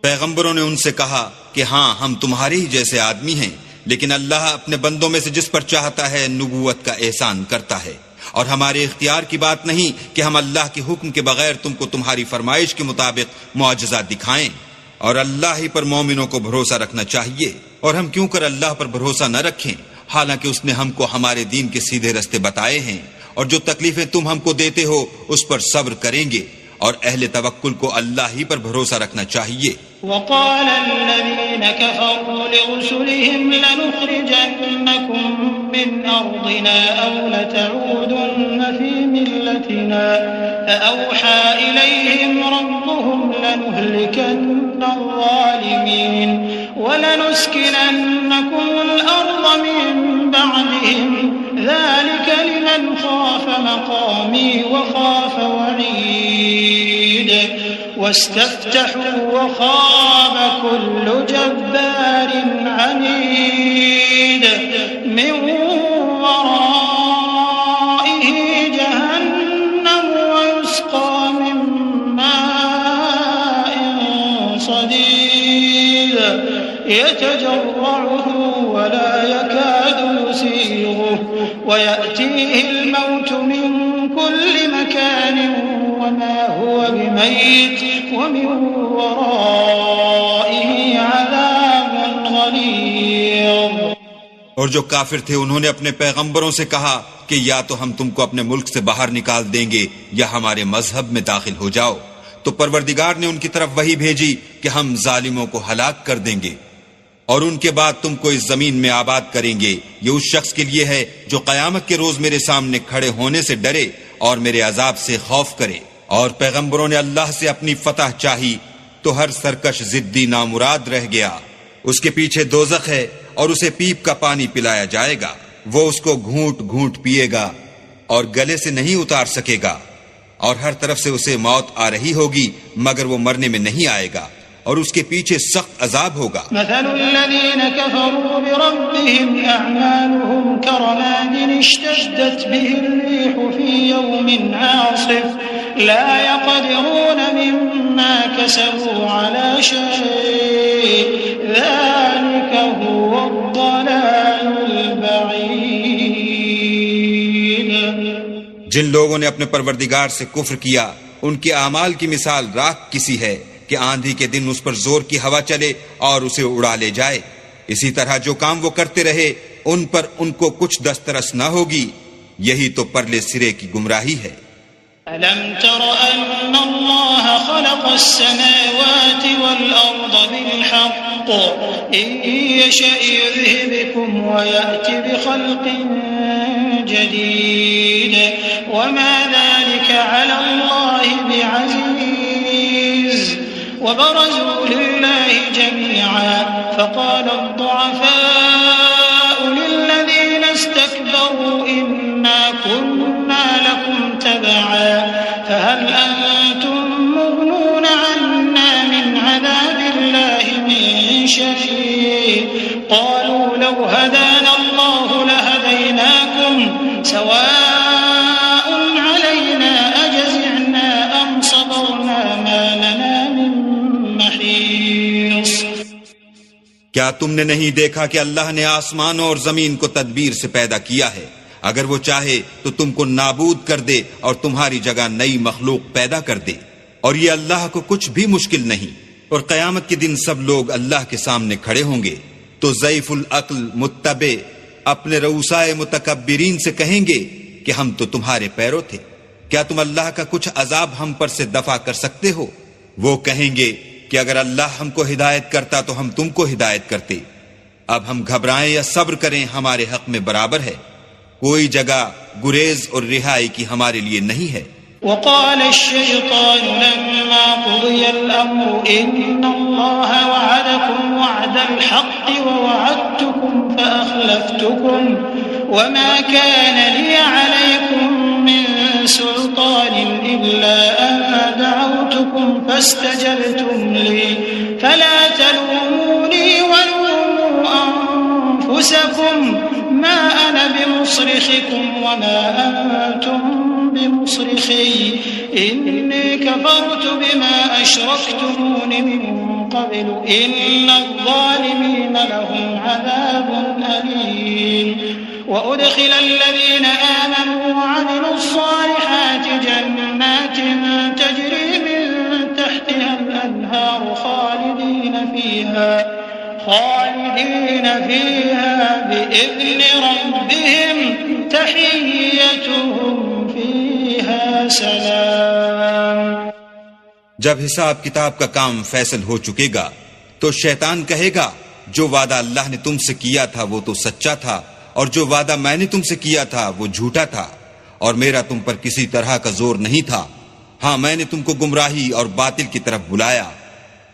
پیغمبروں نے ان سے کہا کہ ہاں ہم تمہارے ہی جیسے آدمی ہیں، لیکن اللہ اپنے بندوں میں سے جس پر چاہتا ہے نبوت کا احسان کرتا ہے، اور ہمارے اختیار کی بات نہیں کہ ہم اللہ کے حکم کے بغیر تم کو تمہاری فرمائش کے مطابق معجزات دکھائیں، اور اللہ ہی پر مومنوں کو بھروسہ رکھنا چاہیے۔ اور ہم کیوں کر اللہ پر بھروسہ نہ رکھیں، حالانکہ اس نے ہم کو ہمارے دین کے سیدھے رستے بتائے ہیں، اور جو تکلیفیں تم ہم کو دیتے ہو اس پر صبر کریں گے، اور اہل توکل کو اللہ ہی پر بھروسہ رکھنا چاہیے۔ وقال الذين كفروا لرسلهم لنخرجنكم من أرضنا أو لتعودن في ملتنا فأوحى إليهم ربهم لنهلكن الظالمين ولنسكننكم الأرض من بعدهم ذلك لمن خاف مقامي وخاف وعيد واستفتحوا وخاب كل جبار عنيد من ورائه جهنم ويسقى من ماء صديد يتجرعه ولا يكاد يسيغه ويأتيه الموت من كل مكان وما هو بميت ومن ورائه عذاب غليظ۔ اور جو کافر تھے انہوں نے اپنے پیغمبروں سے کہا کہ یا تو ہم تم کو اپنے ملک سے باہر نکال دیں گے یا ہمارے مذہب میں داخل ہو جاؤ، تو پروردگار نے ان کی طرف وحی بھیجی کہ ہم ظالموں کو ہلاک کر دیں گے، اور ان کے بعد تم کو اس زمین میں آباد کریں گے۔ یہ اس شخص کے لیے ہے جو قیامت کے روز میرے سامنے کھڑے ہونے سے ڈرے اور میرے عذاب سے خوف کرے۔ اور پیغمبروں نے اللہ سے اپنی فتح چاہی تو ہر سرکش ضدی نامراد رہ گیا۔ اس کے پیچھے دوزخ ہے اور اسے پیپ کا پانی پلایا جائے گا، وہ اس کو گھونٹ گھونٹ پیے گا اور گلے سے نہیں اتار سکے گا، اور ہر طرف سے اسے موت آ رہی ہوگی مگر وہ مرنے میں نہیں آئے گا، اور اس کے پیچھے سخت عذاب ہوگا۔ مثل الذين كفروا بربهم أعمالهم كرماد اشتدت به الريح في يوم عاصف لا يقدرون مما كسبوا على شيء ذلك هو الضلال البعيد۔ جن لوگوں نے اپنے پروردگار سے کفر کیا ان کے اعمال کی مثال راکھ کسی ہے کہ آندھی کے دن اس پر زور کی ہوا چلے اور اسے اڑا لے جائے، اسی طرح جو کام وہ کرتے رہے ان پر ان کو کچھ دسترس نہ ہوگی، یہی تو پرلے سرے کی گمراہی ہے۔ أَلَمْ تَرَ أَنَّ اللَّهَ خَلَقَ السَّمَاوَاتِ وَالْأَرْضَ بِالْحَقِّ إِن يَشَأْ يُذْهِبْكُمْ وَيَأْتِ بِخَلْقٍ جَدِيدٍ وَمَا ذَلِكَ عَلَى اللَّهِ بِعَزِيزٍ وبرزوا لله جميعا فقال الضعفاء للذين استكبروا إنا كنا لكم تبعا فهل أنتم مغنون عنا من عذاب الله من شيء قالوا لو هدانا الله لهديناكم سواء علينا أجزعنا أم صبرنا ما لنا من محيص۔ کیا تم نے نہیں دیکھا کہ اللہ نے آسمانوں اور زمین کو تدبیر سے پیدا کیا ہے؟ اگر وہ چاہے تو تم کو نابود کر دے اور تمہاری جگہ نئی مخلوق پیدا کر دے، اور یہ اللہ کو کچھ بھی مشکل نہیں۔ اور قیامت کے دن سب لوگ اللہ کے سامنے کھڑے ہوں گے تو ضعیف العقل متبع اپنے رؤسائے متکبرین سے کہیں گے کہ ہم تو تمہارے پیرو تھے، کیا تم اللہ کا کچھ عذاب ہم پر سے دفع کر سکتے ہو؟ وہ کہیں گے کہ اگر اللہ ہم کو ہدایت کرتا تو ہم تم کو ہدایت کرتے، اب ہم گھبرائیں یا صبر کریں ہمارے حق میں برابر ہے، کوئی جگہ گریز اور رہائی کی ہمارے لیے نہیں ہے۔ وقال الشيطان لما قضي الأمر إن الله وعدكم وعد الحق ووعدتكم فأخلفتكم وما كان لي عليكم من سلطان إلا أن دعوتكم فاستجبتم لي فلا تلوموني ولوموا أنفسكم ما أنا بمصرخكم بمصرخكم وما أنتم بمصرخي إني كفرت بما أشركتمون من قبل إن الظالمين لهم عذاب أليم وأدخل الذين آمنوا وعملوا الصالحات جنات تجري من تحتها الأنهار خالدين فيها بإذن ربهم تحيتهم فيها سلام. جب حساب کتاب کا کام فیصل ہو چکے گا تو شیطان کہے گا جو وعدہ اللہ نے تم سے کیا تھا وہ تو سچا تھا اور جو وعدہ میں نے تم سے کیا تھا وہ جھوٹا تھا اور میرا تم پر کسی طرح کا زور نہیں تھا. ہاں میں نے تم کو گمراہی اور باطل کی طرف بلایا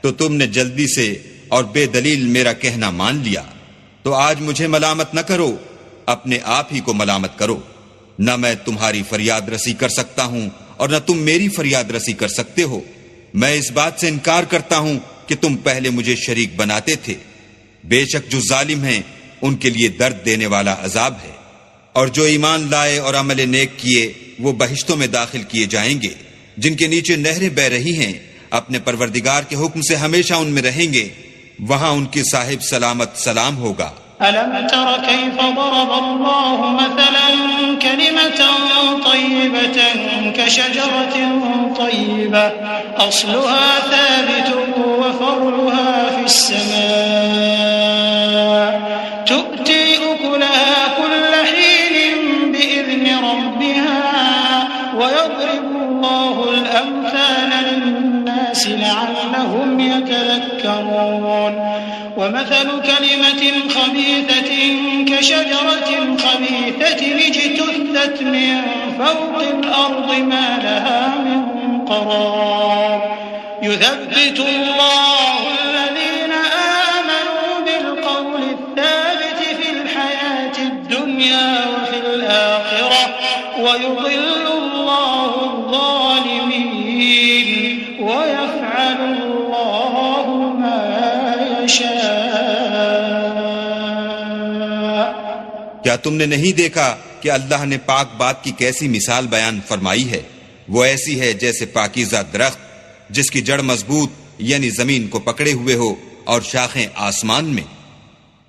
تو تم نے جلدی سے اور بے دلیل میرا کہنا مان لیا. تو آج مجھے ملامت نہ کرو، اپنے آپ ہی کو ملامت کرو. نہ میں تمہاری فریاد رسی کر سکتا ہوں اور نہ تم میری فریاد رسی کر سکتے ہو. میں اس بات سے انکار کرتا ہوں کہ تم پہلے مجھے شریک بناتے تھے. بے شک جو ظالم ہیں ان کے لیے درد دینے والا عذاب ہے، اور جو ایمان لائے اور عمل نیک کیے وہ بہشتوں میں داخل کیے جائیں گے جن کے نیچے نہریں بہ رہی ہیں. اپنے پروردگار کے حکم سے ہمیشہ ان میں رہیں گے، وہاں ان کے صاحب سلامت سلام ہوگا. ألم تر كيف ضرب الله مثلا كلمة طيبة كشجرة طيبة أصلها ثابت وفرعها في السماء تؤتي أكلها كل حين بإذن ربها ويضرب الله الأمثال للناس لعلهم يتذكرون. ومثل كلمة خبيثة كشجرة خبيثة اجتثت من فوق الأرض ما لها من قرار. يثبت الله الذين آمنوا بالقول الثابت في الحياة الدنيا وفي الآخرة ويضل الله الظالمين ويفعل الله ما يشاء. کیا تم نے نہیں دیکھا کہ اللہ نے پاک بات کی کیسی مثال بیان فرمائی ہے؟ وہ ایسی ہے جیسے پاکیزہ درخت جس کی جڑ مضبوط یعنی زمین کو پکڑے ہوئے ہو اور شاخیں آسمان میں.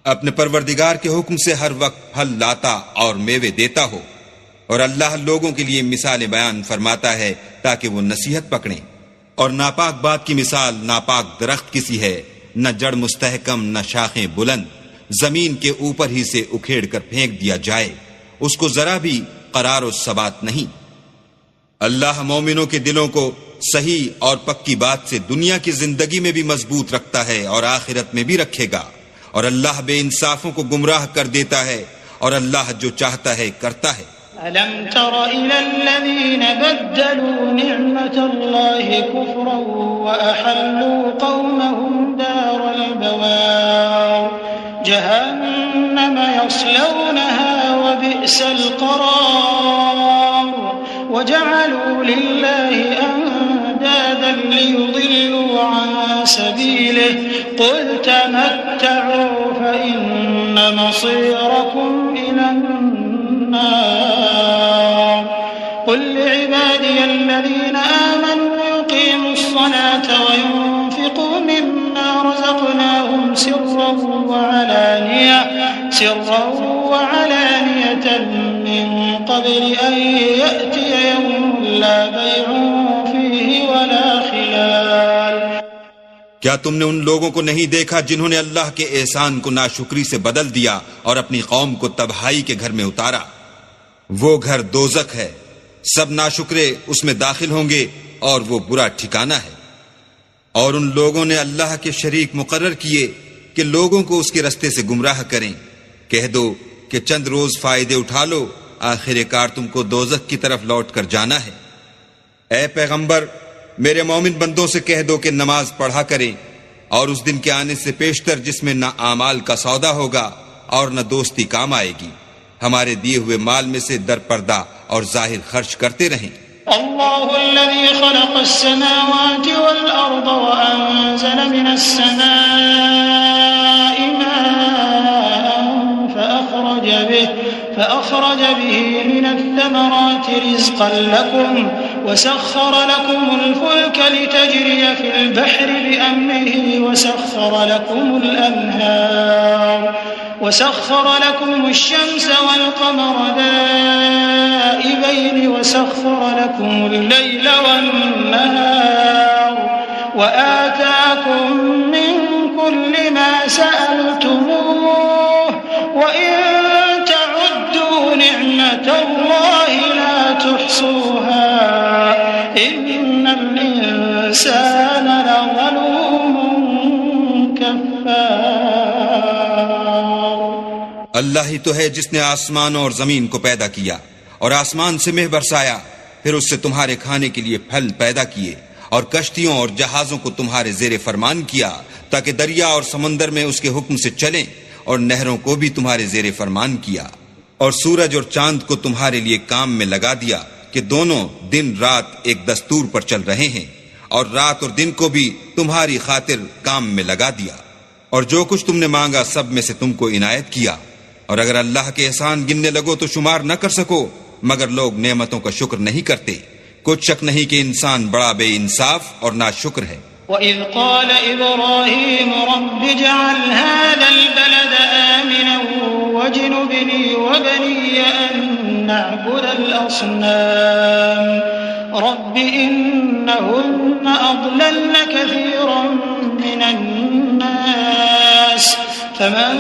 اپنے پروردگار کے حکم سے ہر وقت پھل لاتا اور میوے دیتا ہو. اور اللہ لوگوں کے لیے مثالیں بیان فرماتا ہے تاکہ وہ نصیحت پکڑیں. اور ناپاک بات کی مثال ناپاک درخت کسی ہے، نہ جڑ مستحکم نہ شاخیں بلند، زمین کے اوپر ہی سے اکھیڑ کر پھینک دیا جائے، اس کو ذرا بھی قرار و ثبات نہیں. اللہ مومنوں کے دلوں کو صحیح اور پکی بات سے دنیا کی زندگی میں بھی مضبوط رکھتا ہے اور آخرت میں بھی رکھے گا. اور اللہ بے انصافوں کو گمراہ کر دیتا ہے اور اللہ جو چاہتا ہے کرتا ہے. ألم تر إلى الذين بدلوا نعمة الله كفرا وأحلوا قومهم دار البوار جهنم يصلونها وبئس القرار وجعلوا لله أندادا ليضلوا عن سبيله قل تمتعوا فإن مصيركم إلى النار قل لعبادي الذين آمنوا يقيموا الصلاة وينفقوا مما رزقناهم سرا وعلانية من قبل أن يأتي يوم لا بيع فيه ولا خلال. کیا تم نے ان لوگوں کو نہیں دیکھا جنہوں نے اللہ کے احسان کو ناشکری سے بدل دیا اور اپنی قوم کو تباہی کے گھر میں اتارا؟ وہ گھر دوزخ ہے، سب ناشکرے اس میں داخل ہوں گے اور وہ برا ٹھکانہ ہے. اور ان لوگوں نے اللہ کے شریک مقرر کیے کہ لوگوں کو اس کے رستے سے گمراہ کریں. کہہ دو کہ چند روز فائدے اٹھا لو، آخر کار تم کو دوزخ کی طرف لوٹ کر جانا ہے. اے پیغمبر میرے مومن بندوں سے کہہ دو کہ نماز پڑھا کریں اور اس دن کے آنے سے پیشتر جس میں نہ اعمال کا سودا ہوگا اور نہ دوستی کام آئے گی، ہمارے دیے ہوئے مال میں سے در پردہ اور ظاہر خرچ کرتے رہیں. اللہ الذي خلق السماوات والأرض وأنزل من السماء ماء فأخرج به من الثمرات رزقا لكم وسخر لكم الفلك لتجري في البحر بأمره وسخر لكم الشمس والقمر دائبين وسخر لكم الليل والنهار وآتاكم من كل ما سألتموه وإن تعدوا نعمة الله لا تحصوها إن الإنسان لظلوم كفار. اللہ ہی تو ہے جس نے آسمانوں اور زمین کو پیدا کیا اور آسمان سے مہ برسایا، پھر اس سے تمہارے کھانے کے لیے پھل پیدا کیے اور کشتیوں اور جہازوں کو تمہارے زیر فرمان کیا تاکہ دریا اور سمندر میں اس کے حکم سے چلیں، اور نہروں کو بھی تمہارے زیر فرمان کیا، اور سورج اور چاند کو تمہارے لیے کام میں لگا دیا کہ دونوں دن رات ایک دستور پر چل رہے ہیں، اور رات اور دن کو بھی تمہاری خاطر کام میں لگا دیا، اور جو کچھ تم نے مانگا سب میں سے تم کو عنایت کیا، اور اگر اللہ کے احسان گننے لگو تو شمار نہ کر سکو، مگر لوگ نعمتوں کا شکر نہیں کرتے. کچھ شک نہیں کہ انسان بڑا بے انصاف اور ناشکر ہے. وَإِذْ قَالَ إِبْرَاهِيمُ رَبِّ اجْعَلْ هَذَا الْبَلَدَ آمِنًا وَاجْنُبْنِي وَبَنِيَّ أَن نَّعْبُدَ الْأَصْنَامَ رَبِّ إِنَّهُنَّ أَضْلَلْنَ كَثِيرًا مِّنَ النَّاسِ فَمَن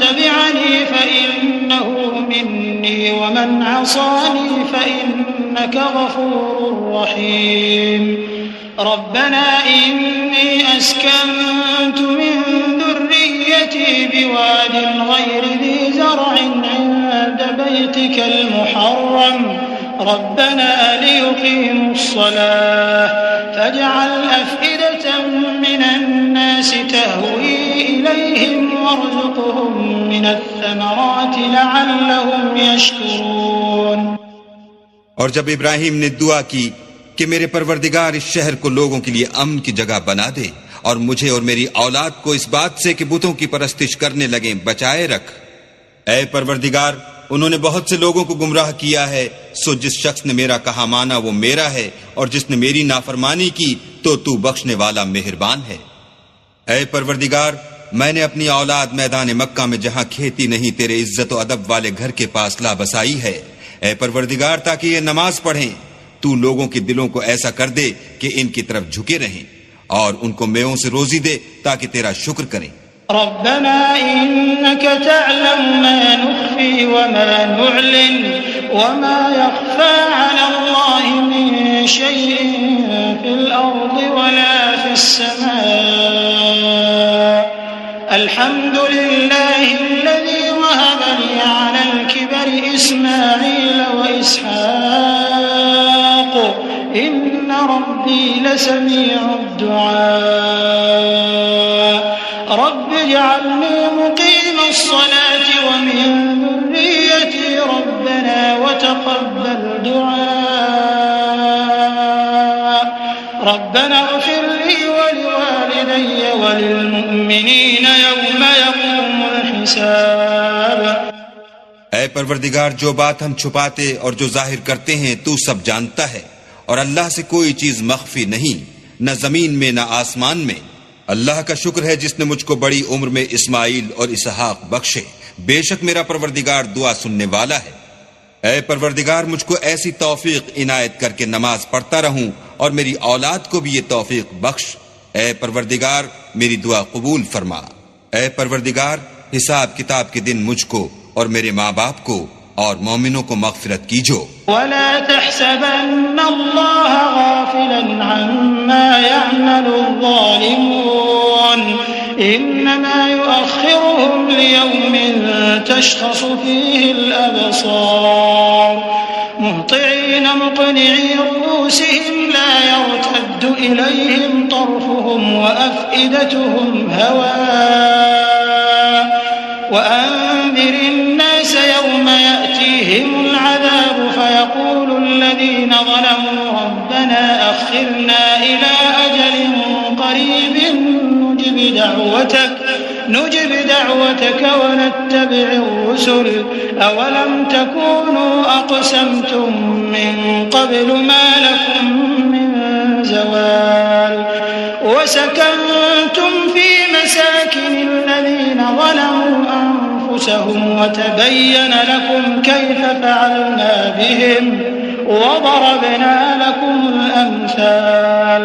تَبِعَنِي فَإِنَّهُ مِنِّي وَمَنْ عَصَانِي فَإِنَّكَ غَفُورٌ رَّحِيمٌ. ربنا إني أسكنت من ذريتي بواد غير ذي زرع عند بيتك المحرم ربنا ليقيموا الصلاة فاجعل أفئدة من الناس تهوي إليهم وارزقهم من الثمرات لعلهم يشكرون. اور جب ابراہیم نے دعا کی کہ میرے پروردگار اس شہر کو لوگوں کے لیے امن کی جگہ بنا دے اور مجھے اور میری اولاد کو اس بات سے کہ بتوں کی پرستش کرنے لگیں بچائے رکھ. اے پروردگار، انہوں نے بہت سے لوگوں کو گمراہ کیا ہے، سو جس شخص نے میرا کہا مانا وہ میرا ہے، اور جس نے میری نافرمانی کی تو بخشنے والا مہربان ہے. اے پروردگار، میں نے اپنی اولاد میدان مکہ میں جہاں کھیتی نہیں تیرے عزت و ادب والے گھر کے پاس لا بسائی ہے. اے پروردگار، تاکہ یہ نماز پڑھیں تو لوگوں کے دلوں کو ایسا کر دے کہ ان کی طرف جھکے رہیں، اور ان کو میووں سے روزی دے تاکہ تیرا شکر کریں. ربنا إنك تعلم ما نخفي وما نعلن وما يخفى على الله من شيء في الأرض ولا في السماء الحمد لله الذي وهب لي على الكبر إسماعيل وإسحاق إن ربي لسميع الدعاء رب اجعلني مقيم الصلاة ومن ذريتي ربنا وتقبل دعاء ربنا اغفر لي ولوالدي وللمؤمنين يوم يقوم الحساب. اے پروردگار، جو بات ہم چھپاتے اور جو ظاہر کرتے ہیں تو سب جانتا ہے، اور اللہ سے کوئی چیز مخفی نہیں، نہ زمین میں نہ آسمان میں. اللہ کا شکر ہے جس نے مجھ کو بڑی عمر میں اسماعیل اور اسحاق بخشے، بے شک میرا پروردگار دعا سننے والا ہے. اے پروردگار، مجھ کو ایسی توفیق عنایت کر کے نماز پڑھتا رہوں، اور میری اولاد کو بھی یہ توفیق بخش. اے پروردگار، میری دعا قبول فرما. اے پروردگار، حساب کتاب کے دن مجھ کو اور میرے ماں باپ کو اور مومنوں کو مغفرت کیجو. ولا تحسبن الله غافلا عما يعمل الظالمون انما يؤخرهم ليوم تشخص فيه الابصار مهطعين مقنعي رؤوسهم لا يرتد اليهم طرفهم وافئدتهم هواء وانذر الناس يوم يأتيهم العذاب فيقول الذين ظلموا ربنا أخرنا إلى أجل قريب نجب دعوتك ونتبع الرسل أولم تكونوا أقسمتم من قبل ما لكم من زوال وسكنتم في مساكن الذين ظلموا أنفسهم وتبين لكم كيف فعلنا بهم وضربنا لكم الأمثال.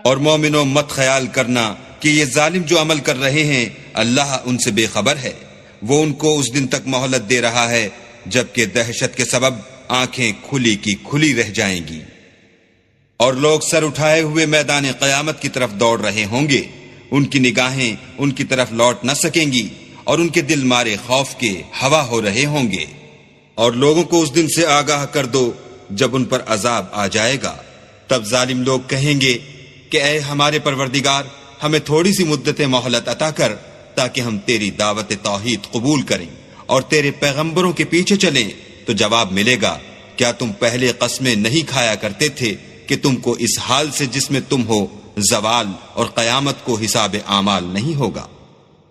اور مومنوں مت خیال کرنا کہ یہ ظالم جو عمل کر رہے ہیں اللہ ان سے بے خبر ہے. وہ ان کو اس دن تک مہلت دے رہا ہے جبکہ دہشت کے سبب آنکھیں کھلی کی کھلی رہ جائیں گی اور لوگ سر اٹھائے ہوئے میدان قیامت کی طرف دوڑ رہے ہوں گے. ان کی نگاہیں ان کی طرف لوٹ نہ سکیں گی اور ان کے دل مارے خوف کے ہوا ہو رہے ہوں گے. اور لوگوں کو اس دن سے آگاہ کر دو جب ان پر عذاب آ جائے گا. تب ظالم لوگ کہیں گے کہ اے ہمارے پروردگار ہمیں تھوڑی سی مدت مہلت عطا کر تاکہ ہم تیری دعوت توحید قبول کریں اور تیرے پیغمبروں کے پیچھے چلیں. تو جواب ملے گا کیا تم پہلے قسمیں نہیں کھایا کرتے تھے کہ تم کو اس حال سے جس میں تم ہو زوال اور قیامت کو حساب اعمال نہیں ہوگا.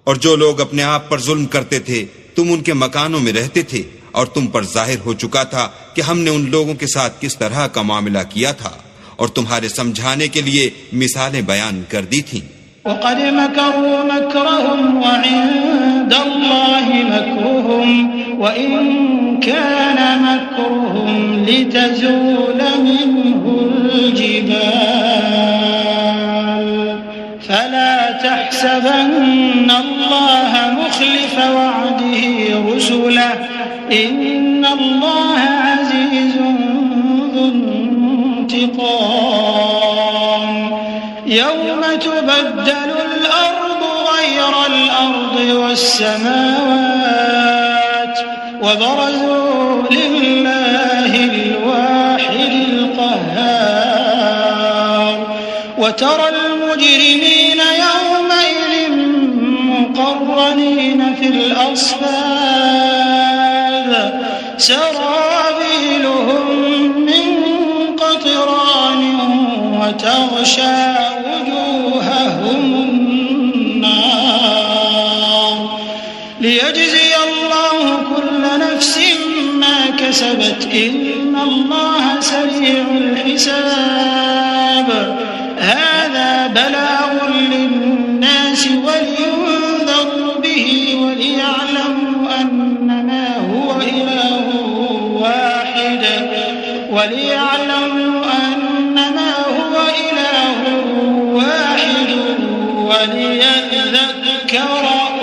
اور جو لوگ اپنے آپ پر ظلم کرتے تھے تم ان کے مکانوں میں رہتے تھے اور تم پر ظاہر ہو چکا تھا کہ ہم نے ان لوگوں کے ساتھ کس طرح کا معاملہ کیا تھا اور تمہارے سمجھانے کے لیے مثالیں بیان کر دی تھیں. وقد مكروا مكرهم وعند الله مكرهم وإن كان مكرهم لتزول منه الجبال فلا تحسبن الله مخلف وعده رسله إن الله عزيز ذو انتقام. يوم تبدل الأرض غير الأرض والسماوات وبرزوا لله الواحد القهار وترى المجرمين يومئذ مقرنين في الأصفاد سرابيلهم من قطران وتغشى وجوههم النار ليجزي الله كل نفس ما كسبت إن الله سريع الحساب. هذا بلاغ للناس ولينذروا به وليعلموا أنما هو إله واحد وليذكر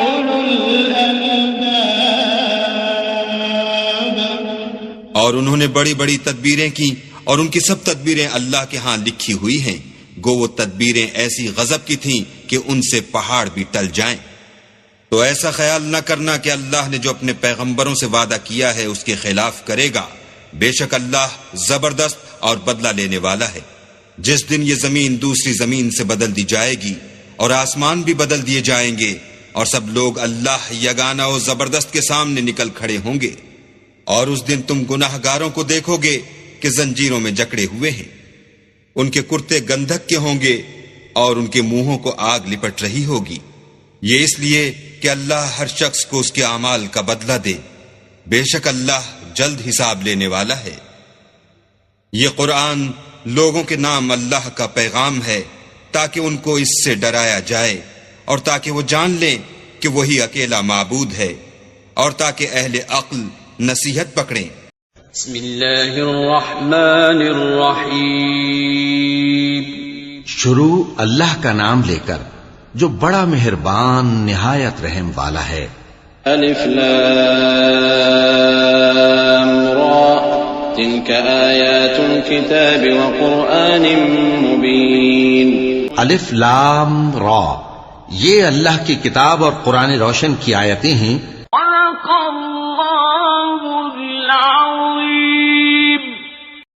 أولو الألباب. اور انہوں نے بڑی بڑی تدبیریں کی اور ان کی سب تدبیریں اللہ کے ہاں لکھی ہوئی ہیں. گو وہ تدبیریں ایسی غضب کی تھیں کہ ان سے پہاڑ بھی ٹل جائیں. تو ایسا خیال نہ کرنا کہ اللہ نے جو اپنے پیغمبروں سے وعدہ کیا ہے اس کے خلاف کرے گا. بے شک اللہ زبردست اور بدلہ لینے والا ہے. جس دن یہ زمین دوسری زمین سے بدل دی جائے گی اور آسمان بھی بدل دیے جائیں گے اور سب لوگ اللہ یگانہ و زبردست کے سامنے نکل کھڑے ہوں گے. اور اس دن تم گناہ گاروں کو دیکھو گے کہ زنجیروں میں جکڑے ہوئے ہیں. ان کے کرتے گندھک کے ہوں گے اور ان کے منہوں کو آگ لپٹ رہی ہوگی. یہ اس لیے کہ اللہ ہر شخص کو اس کے اعمال کا بدلہ دے. بے شک اللہ جلد حساب لینے والا ہے. یہ قرآن لوگوں کے نام اللہ کا پیغام ہے تاکہ ان کو اس سے ڈرایا جائے اور تاکہ وہ جان لیں کہ وہی اکیلا معبود ہے اور تاکہ اہل عقل نصیحت پکڑیں. بسم اللہ الرحمن الرحیم. شروع اللہ کا نام لے کر جو بڑا مہربان نہایت رحم والا ہے. الف لام را تلك آیات الكتاب وقرآن مبین. الف لام را یہ اللہ کی کتاب اور قرآن روشن کی آیتیں ہیں. صدق اللہ